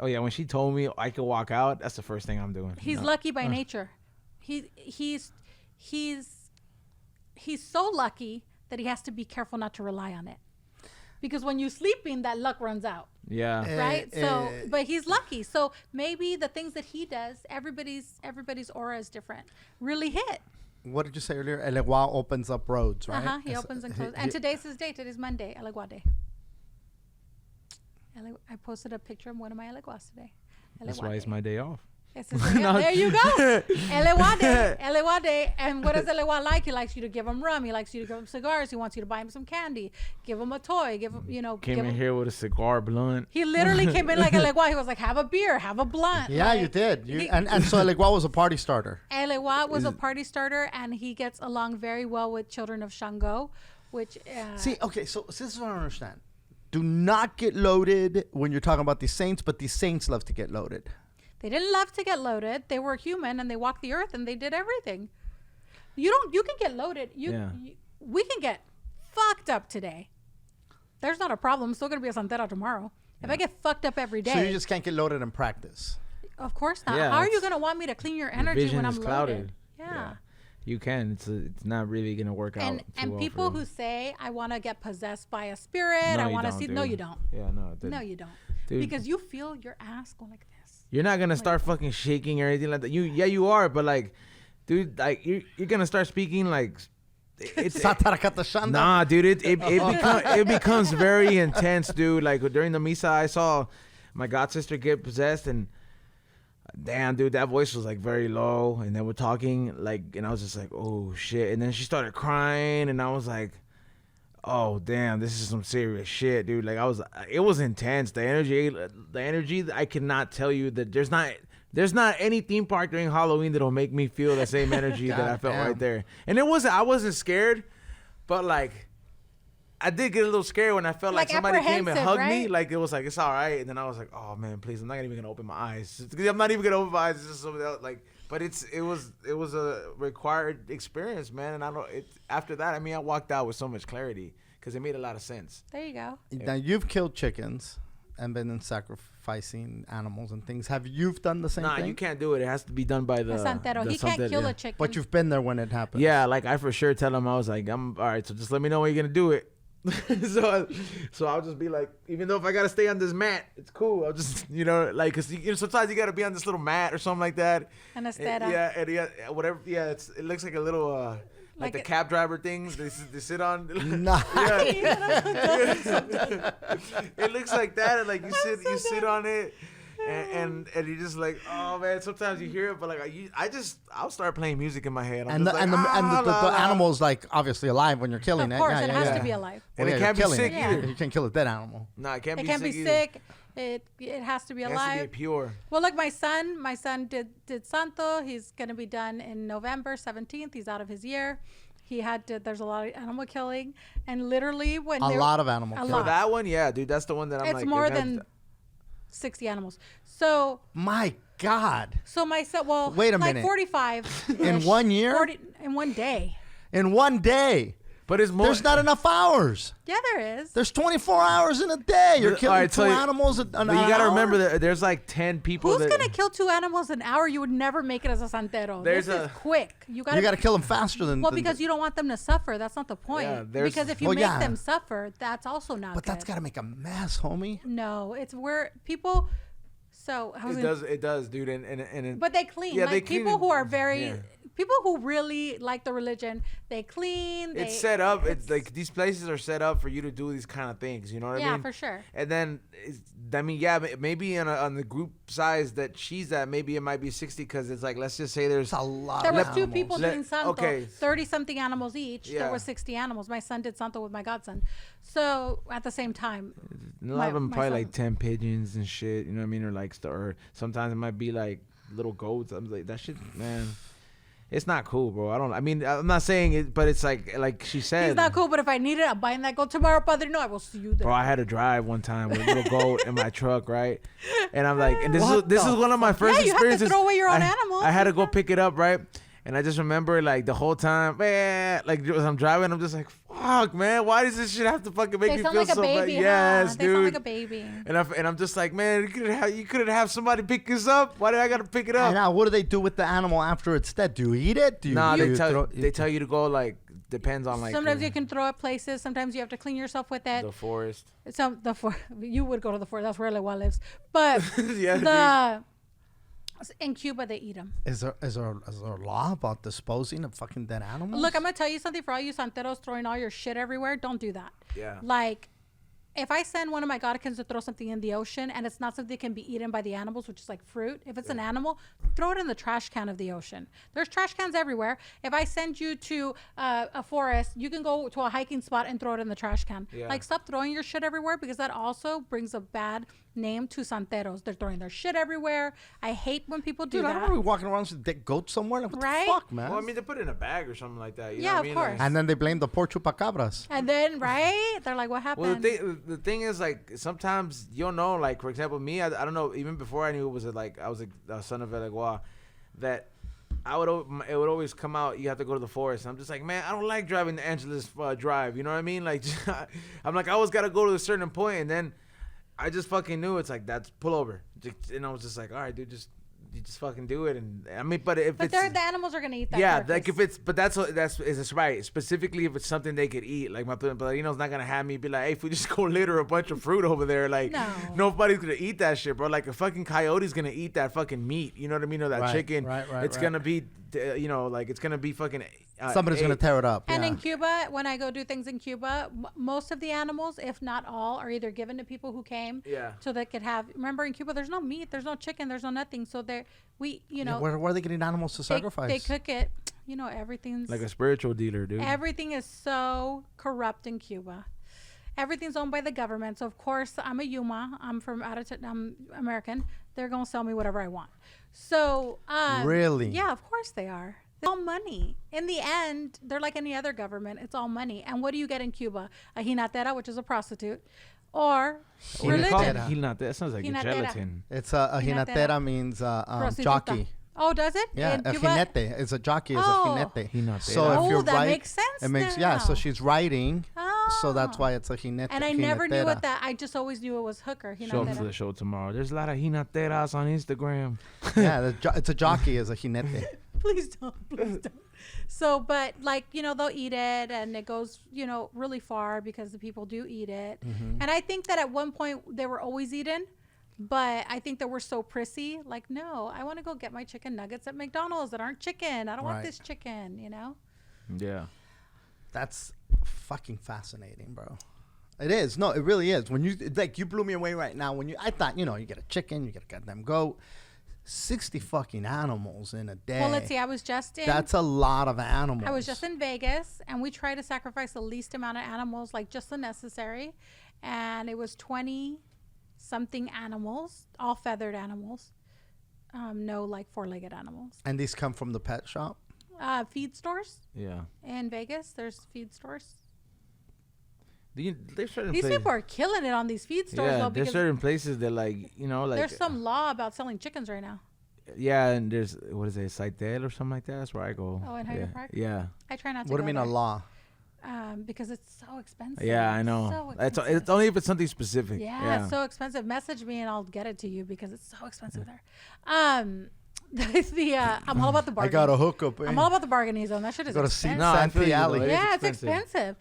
Oh yeah, when she told me I could walk out, that's the first thing I'm doing. He's lucky by nature. He's so lucky that he has to be careful not to rely on it, because when you're sleeping, that luck runs out. Yeah. Right. So, but he's lucky. So maybe the things that he does, everybody's aura is different. Really hit. What did you say earlier? El Egua opens up roads, right? He opens and closes. And today's his day. Today's Monday. El Egua Day. I posted a picture of one of my eleguas today. That's why it's my day off. It's his day off. There you go. Elewa Day. Elewa Day. And what does Elewa like? He likes you to give him rum. He likes you to give him cigars. He wants you to buy him some candy. Give him a toy. Give him, Came in here with a cigar blunt. He literally came in like Elewa. He was like, have a beer, have a blunt. Yeah, you did. And so El Egua was a party starter. Elewa was a party starter, and he gets along very well with children of Shango, which... See, okay, so this is what I don't understand. Do not get loaded when you're talking about these saints, but these saints love to get loaded. They didn't love to get loaded. They were human and they walked the earth and they did everything. You can get loaded. We can get fucked up today. There's not a problem. I'm still going to be a Santera tomorrow. If I get fucked up every day. So you just can't get loaded in practice. Of course not. Yeah, how are you going to want me to clean your energy when I'm loaded? Clouded. Yeah. You can. It's not really gonna work out. And well people who say I want to get possessed by a spirit, I want to see. Dude. No, you don't. Yeah, no. No, you don't. Dude. Because you feel your ass going like this. You're not gonna start fucking shaking or anything like that. You are, but like, dude, like you're gonna start speaking like. Nah, dude, it becomes very intense, dude. Like during the misa, I saw my god sister get possessed, and damn, dude, that voice was like very low, and then we're talking like, and I was just like, oh shit, and then she started crying, and I was like, oh damn, this is some serious shit, dude. Like it was intense. The energy, I cannot tell you that there's not any theme park during Halloween that'll make me feel the same energy that I felt right there. And I wasn't scared, but like I did get a little scared when I felt like somebody came and hugged me. Like it was like, it's all right. And then I was like, oh man, please, I'm not even gonna open my eyes. I'm not even gonna open my eyes. It's just something else. Like, but it was a required experience, man. And after that, I mean, I walked out with so much clarity because it made a lot of sense. There you go. Now you've killed chickens and been in sacrificing animals and things. Have you done the same thing? Nah, you can't do it. It has to be done by the Santero. He can't kill a chicken. But you've been there when it happens. Yeah, like I for sure tell him, I was like, I'm all right. So just let me know when you're gonna do it. so I'll just be like, even though if I gotta stay on this mat, it's cool. I'll just, like, cause sometimes you gotta be on this little mat or something like that. And a stera. Yeah, whatever. Yeah, it looks like a little like the cab driver thing they sit on. Nice. It looks like that, and like you sit on it. And you're just like, oh man. Sometimes you hear it, but like I'll start playing music in my head. The animal's like obviously alive when you're killing it. Of course, it has to be alive. And it can't be sick either. You can't kill a dead animal. No, it can't it be can't sick. Be sick. It has to be alive. It has to be pure. Well, look, my son did Santo. He's gonna be done in November 17th. He's out of his year. There's a lot of animal killing, and literally when a lot of animal killing. For that one, yeah, dude, that's the one that I'm like. It's more than 60 animals. So my God. So my son, well, wait a like minute. 45 in 1 year. 40 in 1 day. In 1 day. But it's more. There's not enough hours. Yeah, there is. There's 24 hours in a day. You're killing two animals an hour. But you gotta remember that there's like 10 people. Who's gonna kill 2 animals an hour? You would never make it as a santero. This is quick. You gotta kill them faster than. Well, because you don't want them to suffer. That's not the point. Yeah, because if you make them suffer, that's also not. But that's gotta make a mess, homie. No, it's where people. So it does, dude. And but they clean. Yeah, like people who are very. Yeah. People who really like the religion, they clean. It's set up. It's like these places are set up for you to do these kind of things. You know what I mean? Yeah, for sure. And then, maybe on the group size that she's at, maybe it might be 60 because it's like, let's just say there's a lot. There was 2 people doing Santo, okay. 30 something animals each. Yeah. There were 60 animals. My son did Santo with my godson. So at the same time, a lot of them probably like 10 pigeons and shit. You know what I mean? Or sometimes it might be like little goats. I'm like, that shit, man. It's not cool, bro. I mean, I'm not saying it, but it's like she said. It's not cool, but if I need it, I'm buying that goat tomorrow, Padrino. I will see you there. Bro, I had to drive one time with a little goat in my truck, right? And I'm like, and this is one of my first experiences. You have to throw away your own animals. I had to go pick it up, right? And I just remember, like, the whole time, man, like, as I'm driving, I'm just like, fuck, man, why does this shit have to fucking make me feel so bad? Yes, dude. They sound like a baby. And I'm just like, man, you could have somebody pick this up. Why did I gotta pick it up? And now, what do they do with the animal after it's dead? Do you eat it? They tell you to go, like, depends on, like. Sometimes you can throw it places. Sometimes you have to clean yourself with it. The forest. You would go to the forest. That's where Lewa lives. But in Cuba, they eat them. Is there a law about disposing of fucking dead animals? Look, I'm going to tell you something for all you santeros throwing all your shit everywhere. Don't do that. Yeah. Like, if I send one of my godkins to throw something in the ocean and it's not something that can be eaten by the animals, which is like fruit, if it's an animal, throw it in the trash can of the ocean. There's trash cans everywhere. If I send you to a forest, you can go to a hiking spot and throw it in the trash can. Yeah. Like, stop throwing your shit everywhere, because that also brings a bad name to santeros. They're throwing their shit everywhere. I hate when people do that. I don't know, walking around with a dead goat somewhere. Like, what Right? the fuck, man? Well, I mean, they put it in a bag or something like that. You Yeah, know what of I mean? course. Like, And then they blame the poor chupacabras. And then, right? They're like, what happened? well, the thing is, like, sometimes you'll know, like, for example, me, I don't know, even before I knew it was I was a son of Elegua, that it would always come out, you have to go to the forest. And I'm just like, man, I don't like driving the Angeles Drive. You know what I mean? Like, I'm like, I always got to go to a certain point, and then I just fucking knew it's like, that's pull over. And I was just like, all right, dude, you just fucking do it. And I mean, but it's the animals are gonna eat that. yeah, carcass. like if it's, but it's right. Specifically, if it's something they could eat, like my Palino's not gonna have me be like, hey, if we just go litter a bunch of fruit over there, like nobody's gonna eat that shit, bro. Like a fucking coyote's gonna eat that fucking meat, you know what I mean, or that chicken. Right. It's gonna be, like it's gonna be fucking. Somebody's gonna tear it up. And in Cuba, when I go do things in Cuba, most of the animals, if not all, are either given to people who came, so they could have. Remember, in Cuba, there's no meat, there's no chicken, there's no nothing. So where are they getting animals to sacrifice? They cook it. Everything's like a spiritual dealer, dude. Everything is so corrupt in Cuba. Everything's owned by the government. So of course, I'm a Yuma. I'm I'm American. They're gonna sell me whatever I want. So really, yeah, of course they are. It's all money. In the end, they're like any other government. It's all money. And what do you get in Cuba? A jinatera, which is a prostitute, or religion. Jinatera. That sounds like a gelatin. It's a jinatera means jockey. Oh, does it? Yeah, a jinete. It's a jockey. It's a jinete. Jinatera. So if you're that makes sense. It makes So she's riding. So that's why it's a jinete. And I never knew what that. I just always knew it was hooker. Show up for the show tomorrow. There's a lot of jinateras on Instagram. Yeah, it's a jockey as a jinete. Please don't. So, but they'll eat it, and it goes, really far because the people do eat it. Mm-hmm. And I think that at one point they were always eaten, but I think that we're so prissy. Like, no, I want to go get my chicken nuggets at McDonald's that aren't chicken. I don't want this chicken, Yeah. That's fucking fascinating, bro. It is. No, it really is. When you blew me away right now. I thought, you get a chicken, you get a goddamn goat. 60 fucking animals in a day. Well, let's see. I was just in. That's a lot of animals. I was just in Vegas, and we try to sacrifice the least amount of animals, like just the necessary. And it was 20-something animals, all feathered animals. No, like four-legged animals. And these come from the pet shop? Feed stores. Yeah. In Vegas, there's feed stores. These people are killing it on these feed stores. Yeah, though, there's certain places that there's some law about selling chickens right now. Yeah, and there's what is it, Saitel or something like that? That's where I go. Oh, in Hyder Park. Yeah. I try not to. What do you mean a law? Because it's so expensive. Yeah, I know. So it's only if it's something specific. Yeah, it's so expensive. Message me and I'll get it to you because it's so expensive there. I'm all about the bargain. I got a hookup. I'm all about the bargaining zone. That shit is expensive. Santee Alley. Yeah, it's expensive.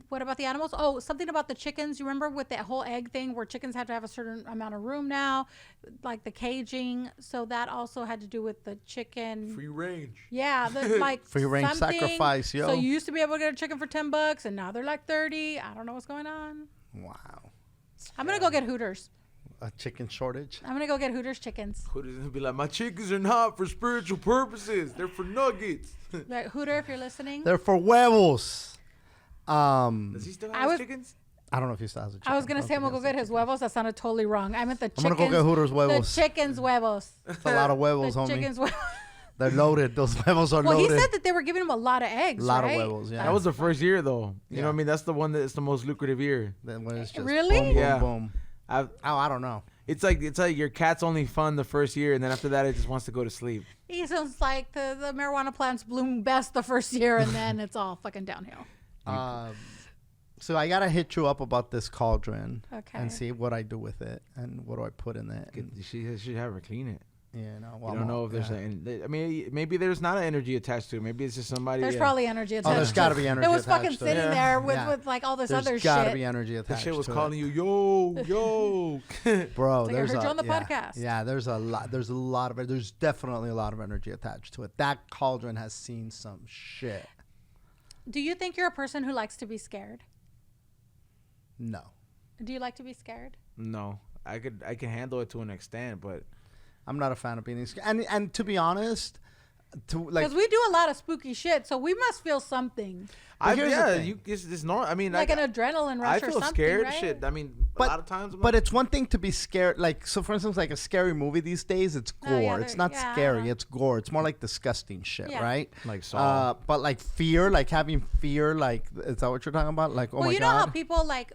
What about the animals? Oh, something about the chickens. You remember with that whole egg thing where chickens have to have a certain amount of room now, like the caging. So that also had to do with the chicken. Free range. Yeah, free range sacrifice, yo. So you used to be able to get a chicken for $10, and now they're like 30. I don't know what's going on. Wow. I'm gonna go get Hooters. A chicken shortage. I'm gonna go get Hooters chickens. Hooters gonna be like, my chickens are not for spiritual purposes. They're for nuggets. Hooter, if you're listening. They're for huevos. Does he still have chickens? I don't know if he still has a chicken. I was gonna say I'm gonna go get his huevos. That sounded totally wrong. I meant the chickens. I'm gonna go get Hooters huevos. The chicken's huevos. It's a lot of huevos, The homie. chicken's huevos. They're loaded. Those huevos are Well, loaded. he said that they were giving him a lot of eggs. A lot right? of huevos, yeah. That was the first year, though. You Yeah. know what I mean? That's the one that's the most lucrative year. Then when it's just Really? boom, boom, Yeah. boom. I I don't know. It's like your cat's only fun the first year, and then after that, it just wants to go to sleep. He sounds like the marijuana plants bloom best the first year, and then it's all fucking downhill. So I gotta hit you up about this cauldron Okay. and see what I do with it and what do I put in it. And, She should have her clean it. you know, well, You don't know if there's I mean, maybe there's not an energy attached to it. Maybe it's just somebody. There's probably energy attached. Oh, there's got to be energy. It was fucking attached to sitting it. there with, Yeah. with like all this There's other gotta shit. be energy that attached. shit was to calling it. you, yo. Bro. It's like, I There's heard you on the yeah, podcast. Yeah, there's a lot. There's a lot of it. There's definitely a lot of energy attached to it. That cauldron has seen some shit. Do you think you're a person who likes to be scared? No. Do you like to be scared? No, I can handle it to an extent, but I'm not a fan of being scared. And to be honest, to like Because we do a lot of spooky shit, so we must feel something. here's the thing. it's normal. I mean, Like an adrenaline rush I or feel something, scared. right? Shit. I mean, a But- lot of times. But it's one thing to be scared. Like, so for instance, like a scary movie these days, it's gore. Oh, yeah, it's they're- not yeah, I scary. know. It's gore. It's more like disgusting shit, Yeah. right? like Saw. But like fear, like having fear, like, is that what you're talking about? Like, oh Well, my you know how God, people like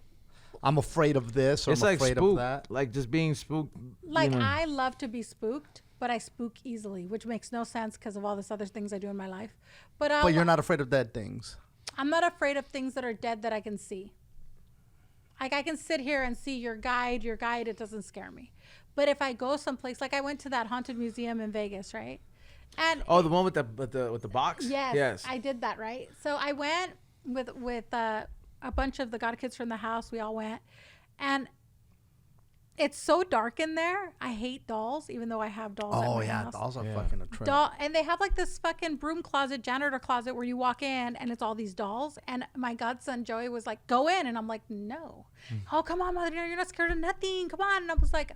I'm afraid of this or it's I'm like afraid spook, of that. like just being spooked. Like, you know. I love to be spooked, but I spook easily, which makes no sense because of all this other things I do in my life. But You're not afraid of dead things. I'm not afraid of things that are dead that I can see. Like, I can sit here and see your guide, it doesn't scare me. But if I go someplace, like I went to that haunted museum in Vegas, right? And Oh, the one with the box. yes, I did that, right? So I went with a bunch of the God kids from the house. We all went, and it's so dark in there. I hate dolls, even though I have dolls. at Oh my yeah, house. dolls are fucking a trip. And they have like this fucking broom closet, janitor closet, where you walk in and it's all these dolls. And my godson Joey was like, "Go in," and I'm like, "No." Oh, come on, Madrina, you're not scared of nothing. Come on. And I was like,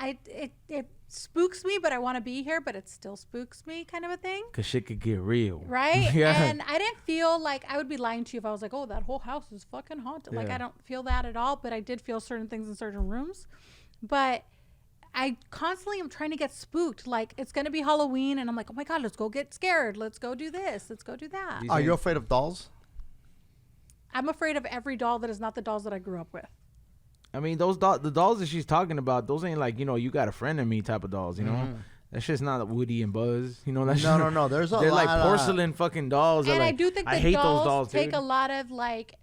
it spooks me, but I want to be here, but it still spooks me, kind of a thing. Cause shit could get real. Right? Yeah. And I didn't feel like I would be lying to you if I was like, "Oh, that whole house is fucking haunted." Like, Yeah. I don't feel that at all, but I did feel certain things in certain rooms. But I constantly am trying to get spooked. Like, it's going to be Halloween, and I'm like, "Oh my God, let's go get scared. Let's go do this. Let's go do that." These Are you ain't- afraid of dolls? I'm afraid of every doll that is not the dolls that I grew up with. I mean, the dolls that she's talking about, those ain't like, you got a friend in me type of dolls, you know? That shit's not Woody and Buzz, you know? That No, shit- no. There's a They're lot like of- porcelain fucking dolls. And that, I like, do think I the hate dolls those dolls, take dude. a lot of, like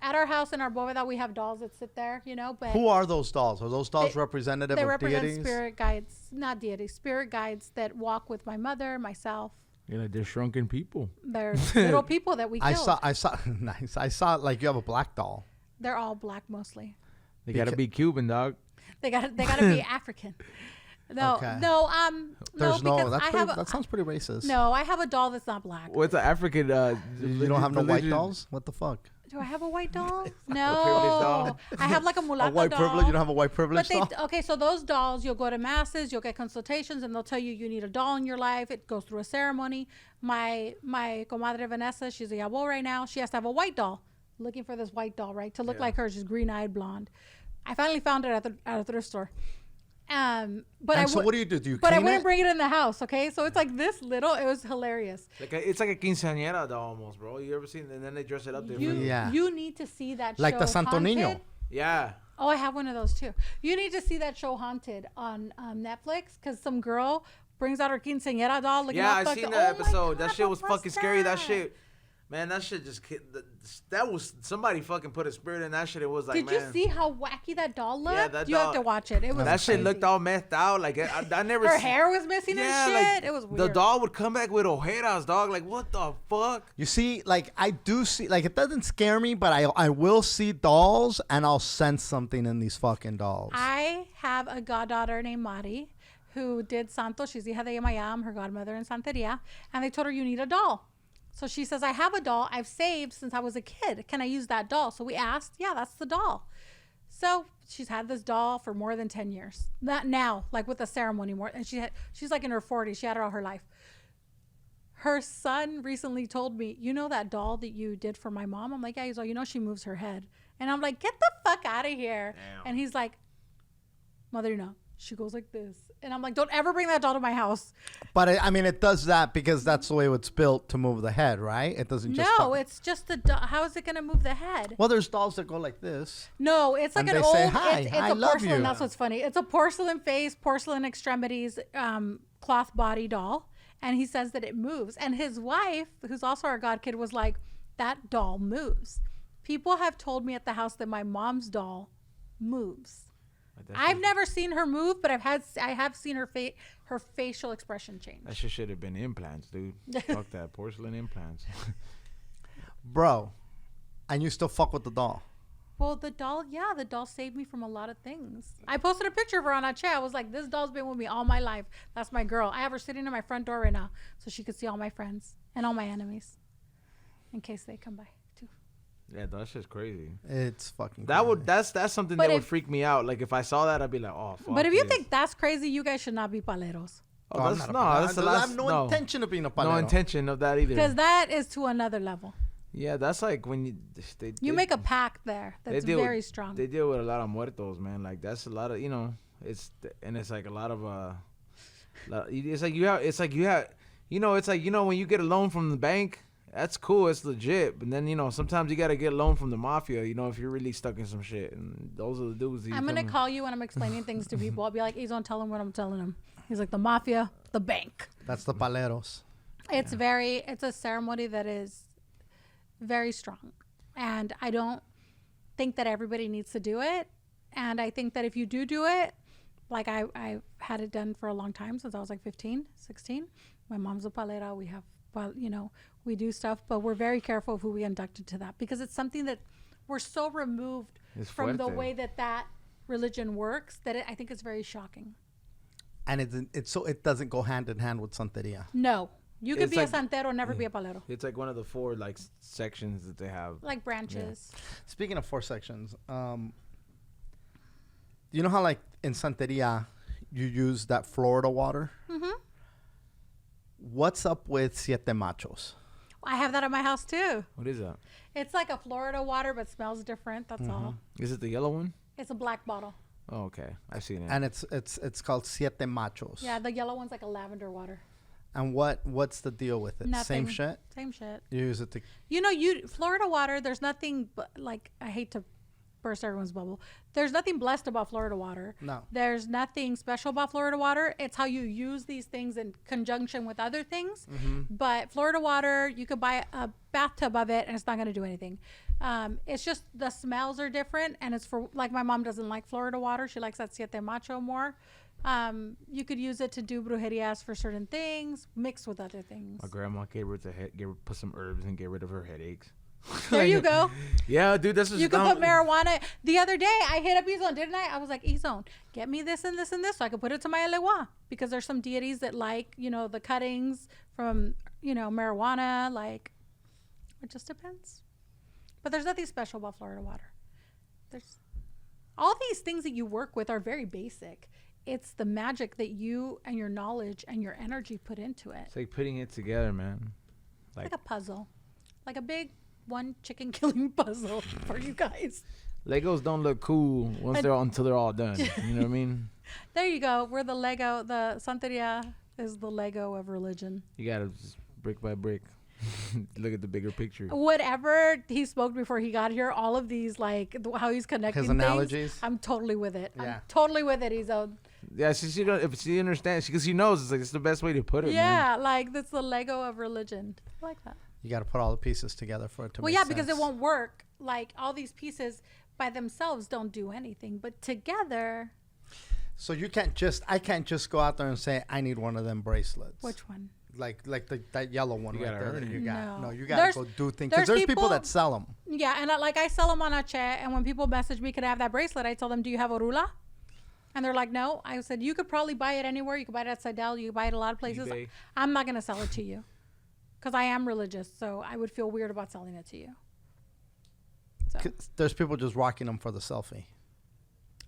at our house in our boveda, we have dolls that sit there, you know? But Who are those dolls? Are those dolls They- representative they of represent deities? spirit guides, not deities, spirit guides that walk with my mother, myself. You're like, they're shrunken people. They're little people that we killed. I saw nice. I saw like you have a black doll. They're all black mostly. They gotta be Cuban, dog. They gotta be African. No, Okay. because There's no. I have That sounds pretty racist. no. I have a doll that's not black. What's an African? You don't have no white religion? dolls? What the fuck? Do I have a white doll? privileged No, doll. I have like a mulatto A white doll. privilege? You don't have a white But privilege they doll? okay. So those dolls, you'll go to masses, you'll get consultations, and they'll tell you need a doll in your life. It goes through a ceremony. My comadre Vanessa, she's a yabo right now. She has to have a white doll. Looking for this white doll, right, to look like her. She's green-eyed, blonde. I finally found it at a thrift store. But And I so what do you do? Do you But I clean wouldn't it? bring it in the house, okay? So it's like this little. It was hilarious. It's like a quinceañera doll almost, bro. You ever seen? And then they dress it up different. Yeah. You need to see that Like show. the Santo Haunted. Niño. Yeah. Oh, I have one of those too. You need to see that show Haunted on Netflix because some girl brings out her quinceañera doll. Looking Yeah, all I fucked seen up. that Oh my episode. That God, shit was what fucking scary. That that? shit, man, that shit just that was somebody fucking put a spirit in that shit. It was like, Did man, you see how wacky that doll looked? Yeah, that you have doll- to watch it. It was that shit crazy. looked all methed out. Like I never. Her seen- hair was missing Yeah, and like shit. It was weird. the doll would come back with ojeras, dog. Like what the fuck? You see, like I do see, like it doesn't scare me, but I will see dolls and I'll sense something in these fucking dolls. I have a goddaughter named Mari who did Santo. She's hija de Mayam, her godmother in Santeria. And they told her, you need a doll. So she says, I have a doll I've saved since I was a kid. Can I use that doll? So we asked, yeah, that's the doll. So she's had this doll for more than 10 years. Not now, like with a ceremony more. And she's like in her 40s. She had it all her life. Her son recently told me, you know that doll that you did for my mom? I'm like, yeah. He's like, you know, she moves her head. And I'm like, get the fuck out of here. Damn. And he's like, Madrina, she goes like this. And I'm like, don't ever bring that doll to my house. But I mean, it does that because that's the way it's built to move the head, right? It doesn't just. No, it's just the doll. How is it going to move the head? Well, there's dolls that go like this. No, it's like And an they old. say, "Hi, it's I a love porcelain. you." That's what's funny. It's a porcelain face, porcelain extremities, cloth body doll. And he says that it moves. And his wife, who's also our god kid, was like, that doll moves. People have told me at the house that my mom's doll moves. I've never seen her move, but I have seen her facial expression change. That shit should have been implants, dude. Fuck that, porcelain implants. Bro, and you still fuck with the doll. Well, the doll saved me from a lot of things. I posted a picture of her on our chat. I was like, this doll's been with me all my life. That's my girl. I have her sitting in my front door right now so she could see all my friends and all my enemies in case they come by too. Yeah, that's just crazy. It's fucking. That's something But that would if- freak me out. Like if I saw that, I'd be like, oh fuck. But if you this. think that's crazy, you guys should not be paleros. Oh, I'm that's, not a no, palero. that's the I last. have no intention of being a palero. No intention of that either. Because that is to another level. Yeah, that's like when You make a pact there that's very strong. They deal with a lot of muertos, man. Like that's a lot of it's like a lot of it's like you have when you get a loan from the bank, that's cool, it's legit. But then sometimes you gotta get a loan from the mafia. If you're really stuck in some shit, and those are the dudes. I'm gonna call you when I'm explaining things to people. I'll be like, Ezone, tell him what I'm telling him. He's like, the mafia, the bank. That's the paleros. It's it's a ceremony that is very strong. And I don't think that everybody needs to do it. And I think that if you do it, like I had it done for a long time since I was like 15, 16. My mom's a palera. We have, we do stuff, but we're very careful of who we inducted to that because it's something that we're so removed from the way that religion works that I think it's very shocking. And it doesn't go hand in hand with Santeria. No. You could It's be like- a santero, never be a palero. It's like one of the 4 sections that they have. Like branches. Speaking of 4 sections, you know how like in Santeria you use that Florida water? Mm-hmm. What's up with siete machos? I have that at my house too. What is that? It's like a Florida water, but smells different. That's all. Is it the yellow one? It's a black bottle. Oh, okay. I've seen it. And it's called siete machos. Yeah, the yellow one's like a lavender water. And what's the deal with it? Nothing. Same shit? Same shit. You use it to Florida water, there's nothing but, like, I hate to burst everyone's bubble. There's nothing blessed about Florida water. No. There's nothing special about Florida water. It's how you use these things in conjunction with other things. Mm-hmm. But Florida water, you could buy a bathtub of it and it's not going to do anything. It's just the smells are different. And it's for, like, my mom doesn't like Florida water. She likes that siete macho more. You could use it to do brujerias for certain things, mixed with other things. My grandma gave her put some herbs and get rid of her headaches. There you go. Yeah, dude, this is. You could put marijuana. The other day, I hit up Ezone, didn't I? I was like, Ezone, get me this and this and this so I could put it to my elewa. Because there's some deities that like, the cuttings from, marijuana. Like, it just depends. But there's nothing special about Florida water. There's all these things that you work with are very basic. It's the magic that you and your knowledge and your energy put into it. It's like putting it together, man. Like a puzzle. Like a big one chicken killing puzzle for you guys. Legos don't look cool until they're all done. You know what I mean? There you go. We're the Lego. The Santeria is the Lego of religion. You gotta just brick by brick. Look at the bigger picture. Whatever he smoked before he got here, all of these, like how he's connecting His things, analogies. I'm totally with it. Yeah. I'm totally with it. He's a Yeah, if she understands, because she knows it's like it's the best way to put it. Man. yeah, like that's the Lego of religion. I like that. You got to put all the pieces together for it to Well, make yeah, sense. because it won't work. Like all these pieces by themselves don't do anything, but together. So I can't just go out there and say I need one of them bracelets. Which one? Like that yellow one You right gotta there earn that it. you got. No. No, you got to There's- go do things because there's there's people people- that sell them. Yeah, and I sell them on a chat, and when people message me, could I have that bracelet? I tell them, do you have Orula? And they're like, no. I said, you could probably buy it anywhere. You could buy it at Sidel. You could buy it a lot of places. eBay. I'm not going to sell it to you because I am religious, so I would feel weird about selling it to you. So 'Cause there's people just rocking them for the selfie.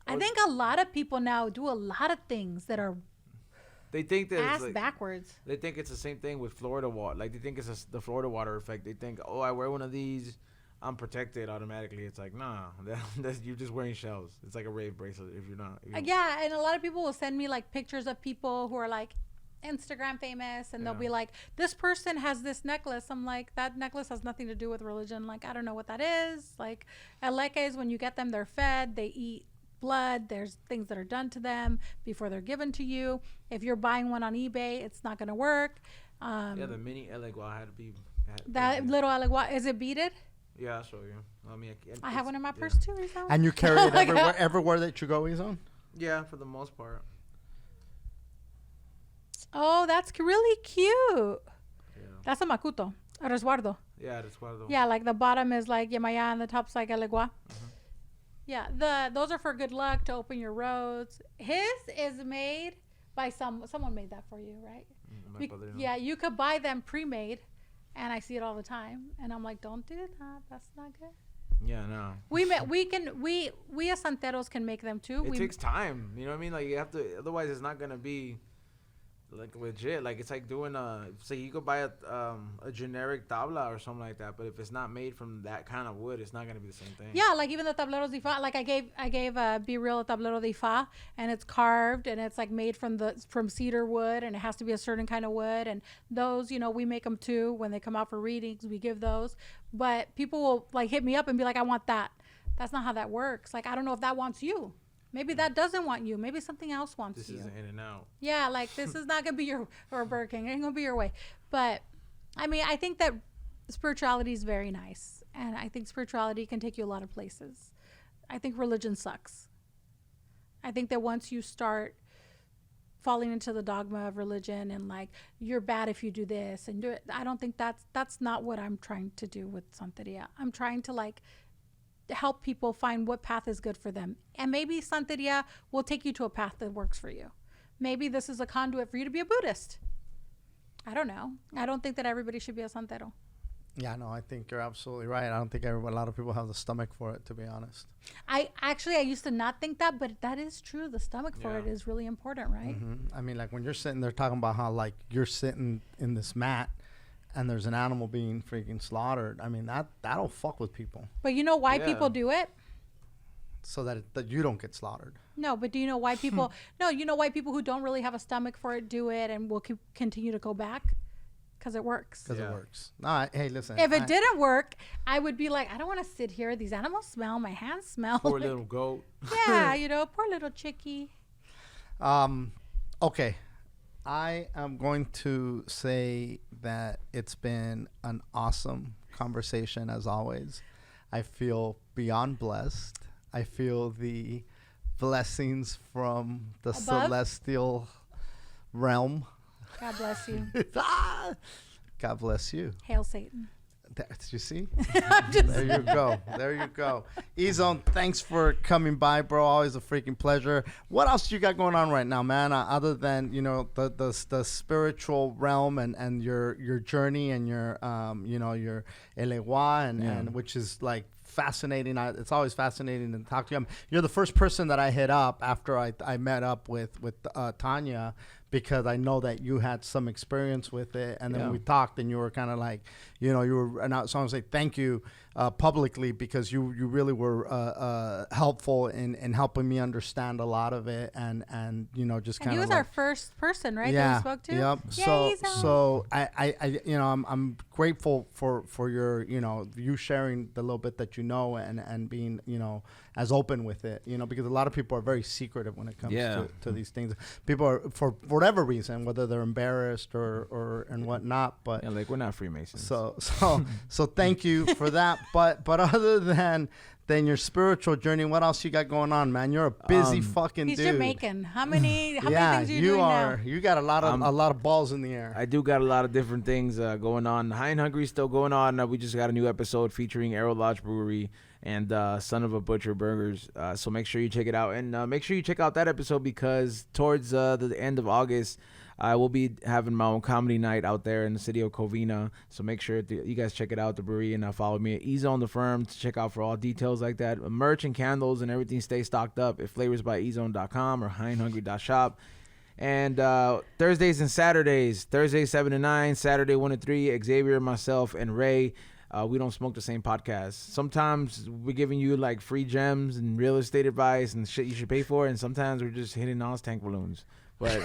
I think a lot of people now do a lot of things that are They think that ass it's like, backwards. they think it's the same thing with Florida water. Like they think it's the Florida water effect. They think, oh, I wear one of these, I'm protected automatically. It's like, nah, that's you're just wearing shells. It's like a rave bracelet if you're not. Yeah, and a lot of people will send me like pictures of people who are like Instagram famous, and they'll be like, this person has this necklace. I'm like, that necklace has nothing to do with religion. Like, I don't know what that is. Like, eleques, when you get them, they're fed, they eat blood. There's things that are done to them before they're given to you. If you're buying one on eBay, it's not going to work. The mini elegua had to be. That little elegua, is it beaded? Yeah, I'll show you. I mean, I have one in my purse too. Ezone. And you carry it everywhere that you go, Ezone? Yeah, for the most part. Oh, that's really cute. Yeah. That's a macuto, a resguardo. Yeah, resguardo. Yeah, like the bottom is like yemaya and the top's like elegua. Yeah, those are for good luck, to open your roads. His is made by someone made that for you, right? Yeah, you could buy them pre-made, and I see it all the time, and I'm like, don't do that. That's not good. Yeah, no. We as santeros can make them too. It takes time. You know what I mean? Like, you have to. Otherwise, it's not gonna be like legit. Like, it's like doing say you could buy a generic tabla or something like that, but if it's not made from that kind of wood, it's not gonna be the same thing. Yeah, like even the tableros de fa, like I gave Be Real a tablero de fa, and it's carved and it's like made from cedar wood, and it has to be a certain kind of wood, and those, we make them too when they come out for readings. We give those, but people will like hit me up and be like, I want that. That's not how that works. Like, I don't know if that wants you. Maybe that doesn't want you. Maybe something else wants you. This is in and out. Yeah, like this is not gonna be your or Burger King. It ain't gonna be your way. But I mean, I think that spirituality is very nice, and I think spirituality can take you a lot of places. I think religion sucks. I think that once you start falling into the dogma of religion and like you're bad if you do this and do it, I don't think that's not what I'm trying to do with Santeria. I'm trying to like help people find what path is good for them. And maybe Santeria will take you to a path that works for you. Maybe this is a conduit for you to be a Buddhist. I don't know. I don't think that everybody should be a Santero. Yeah, no, I think you're absolutely right. I don't think a lot of people have the stomach for it, to be honest. I used to not think that, but that is true. The stomach for it is really important, right? Mm-hmm. I mean, like when you're sitting there talking about how like you're sitting in this mat and there's an animal being freaking slaughtered. I mean, that'll fuck with people. But you know why people do it? So that you don't get slaughtered. No, but do you know why people? No, you know why people who don't really have a stomach for it do it and will continue to go back? Because it works. Because it works. No, hey, listen. If it didn't work, I would be like, I don't want to sit here. These animals smell. My hands smell. Poor little goat. Yeah, poor little Chiki. Okay. I am going to say that it's been an awesome conversation as always. I feel beyond blessed. I feel the blessings from the celestial realm. God bless you. God bless you. Hail Satan. You see? There you go. There you go. Ezone, thanks for coming by, bro. Always a freaking pleasure. What else you got going on right now, man? Other than the spiritual realm and your journey and your your elegua and which is like fascinating. It's always fascinating to talk to you. You're the first person that I hit up after I met up with Thanya, because I know that you had some experience with it, and then we talked, and you were kind of like, you were, and so I was like, thank you publicly, because you really were helpful in helping me understand a lot of it, and just kind of. He was our first person, right? Yeah. That we spoke to. Yep. Yeah, so I I'm grateful for your you sharing the little bit that and being as open with it, because a lot of people are very secretive when it comes to these things. People are, for whatever reason, whether they're embarrassed or and whatnot, but like we're not Freemasons. So thank you for that. But other than your spiritual journey, what else you got going on, man? You're a busy fucking he's dude. He's Jamaican. How many things are you doing now? You got a lot of balls in the air. I do got a lot of different things going on. High and Hungry still going on. We just got a new episode featuring Arrow Lodge Brewery and Son of a Butcher Burgers. So make sure you check it out, and make sure you check out that episode, because towards the end of August, I will be having my own comedy night out there in the city of Covina. So make sure you guys check it out, the brewery, and follow me at Ezone the Firm to check out for all details like that. Merch and candles and everything stay stocked up at flavorsbyezone.com or hindhungry.shop. And Thursdays and Saturdays, Thursday 7 to 9, Saturday 1 to 3, Xavier, myself, and Ray We Don't Smoke the Same podcast. Sometimes we're giving you like free gems and real estate advice and shit you should pay for, and sometimes we're just hitting Nas tank balloons. But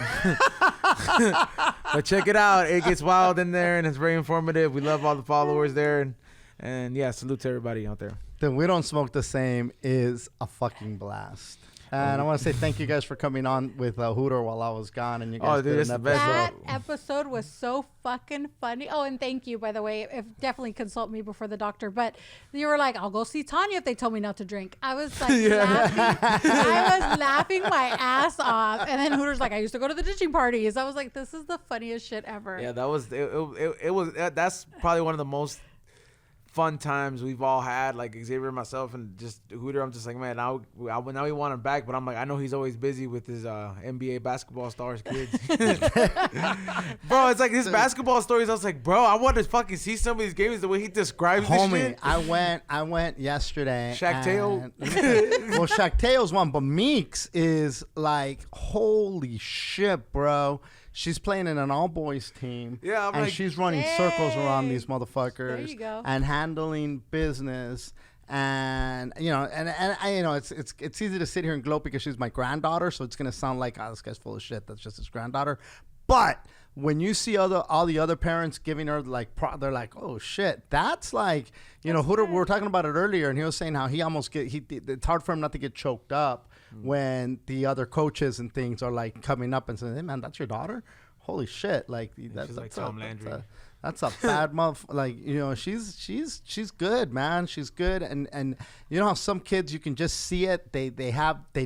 but check it out. It gets wild in there, and it's very informative. We love all the followers there, and yeah, salute to everybody out there. Then We Don't Smoke the Same is a fucking blast. And I want to say thank you guys for coming on with Hooter while I was gone. And you guys did an episode. That episode was so fucking funny. Oh, and thank you, by the way. Definitely consult me before the doctor. But you were like, I'll go see Thanya if they tell me not to drink. I was like laughing. I was laughing my ass off. And then Hooter's like, I used to go to the ditching parties. I was like, this is the funniest shit ever. Yeah, that was it was that's probably one of the most fun times we've all had, like Xavier and myself and just Hooter. I'm just like, man, now we want him back, but I'm like, I know he's always busy with his NBA basketball stars kids. Bro, it's like his basketball stories. I was like, bro, I want to fucking see some of these games the way he describes this shit. I went yesterday. Shaq Tail. Well, Shaq Tail's one, but Meeks is like, holy shit, bro. She's playing in an all-boys team. Yeah, and she's running circles around these motherfuckers. There you go. And handling business. And you know, and I, you know, it's easy to sit here and gloat because she's my granddaughter, so it's gonna sound like, oh, this guy's full of shit. That's just his granddaughter. But when you see all the other parents giving her like, they're like, oh shit, that's like, you know, Hooter, we were talking about it earlier, and he was saying how he almost it's hard for him not to get choked up when the other coaches and things are like coming up and saying, hey man, that's your daughter? Holy shit. Like that's like Tom Landry. That's a bad like, you know, she's good, man. She's good. And you know how some kids, you can just see it. They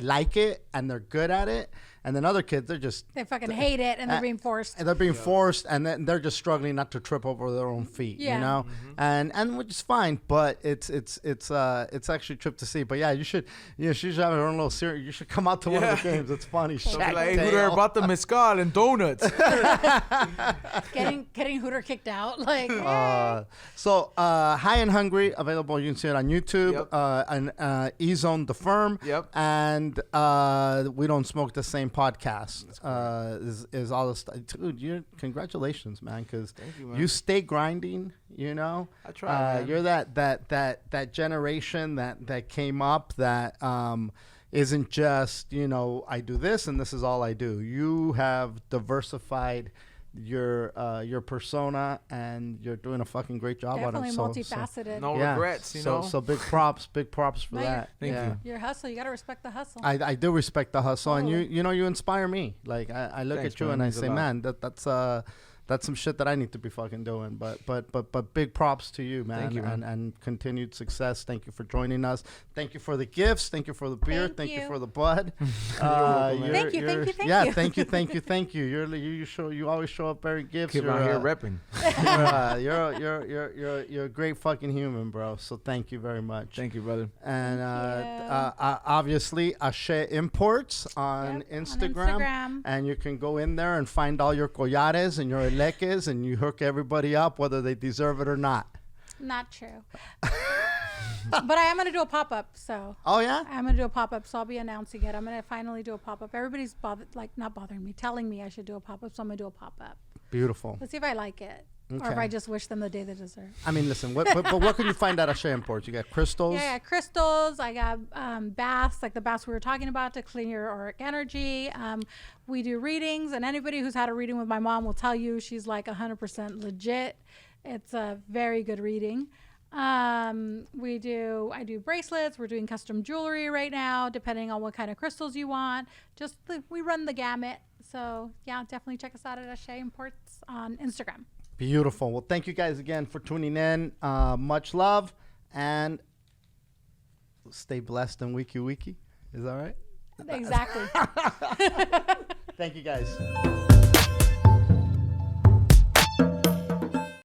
like it and they're good at it. And then other kids, they fucking hate it and they're being forced. And they're being forced, and then they're just struggling not to trip over their own feet, you know? And which is fine, but it's actually a trip to see. But yeah, she should have her own little series. You should come out to one of the games. It's funny. Like, hey, Hooter brought the mezcal and donuts. getting Hooter kicked out. Like so High and Hungry, available. You can see it on YouTube. And Ezone the Firm. Yep. And We Don't Smoke the Same podcast is all the stuff. Dude, congratulations, man, because you stay grinding. You know, I try. You're that generation that came up that isn't just, you know, I do this and this is all I do. You have diversified your persona, and you're doing a fucking great job on it. Definitely multifaceted. No regrets, you know. So big props for that. Thank you. Your hustle, you gotta respect the hustle. I do respect the hustle, and you know, you inspire me. Like I look at you and I say, man, that's some shit that I need to be fucking doing. But big props to you, man. Thank you, man. And continued success. Thank you for joining us. Thank you for the gifts. Thank you for the beer. Thank you for the bud. Thank you. Thank you. You always show up bearing gifts. Keep out here repping. You're a great fucking human, bro. So thank you very much. Thank you, brother. And obviously, Ashe Imports on Instagram. And you can go in there and find all your collares and your leques, and you hook everybody up whether they deserve it or not. Not true. But I am going to do a pop-up, so. Oh, yeah? I'm going to do a pop-up, so I'll be announcing it. I'm going to finally do a pop-up. Everybody's not bothering me, telling me I should do a pop-up, so I'm going to do a pop-up. Beautiful. Let's see if I like it. Okay. Or if I just wish them the day they deserve. I mean, listen, but what can you find at Ashe Imports? You got crystals? Yeah, crystals. I got baths, like the baths we were talking about to clean your auric energy. We do readings, and anybody who's had a reading with my mom will tell you she's like 100% legit. It's a very good reading. I do bracelets. We're doing custom jewelry right now, depending on what kind of crystals you want. We run the gamut. So yeah, definitely check us out at Ashe Imports on Instagram. Beautiful. Well, thank you guys again for tuning in. Much love, and stay blessed and Wiki. Is that right? Exactly. Thank you guys.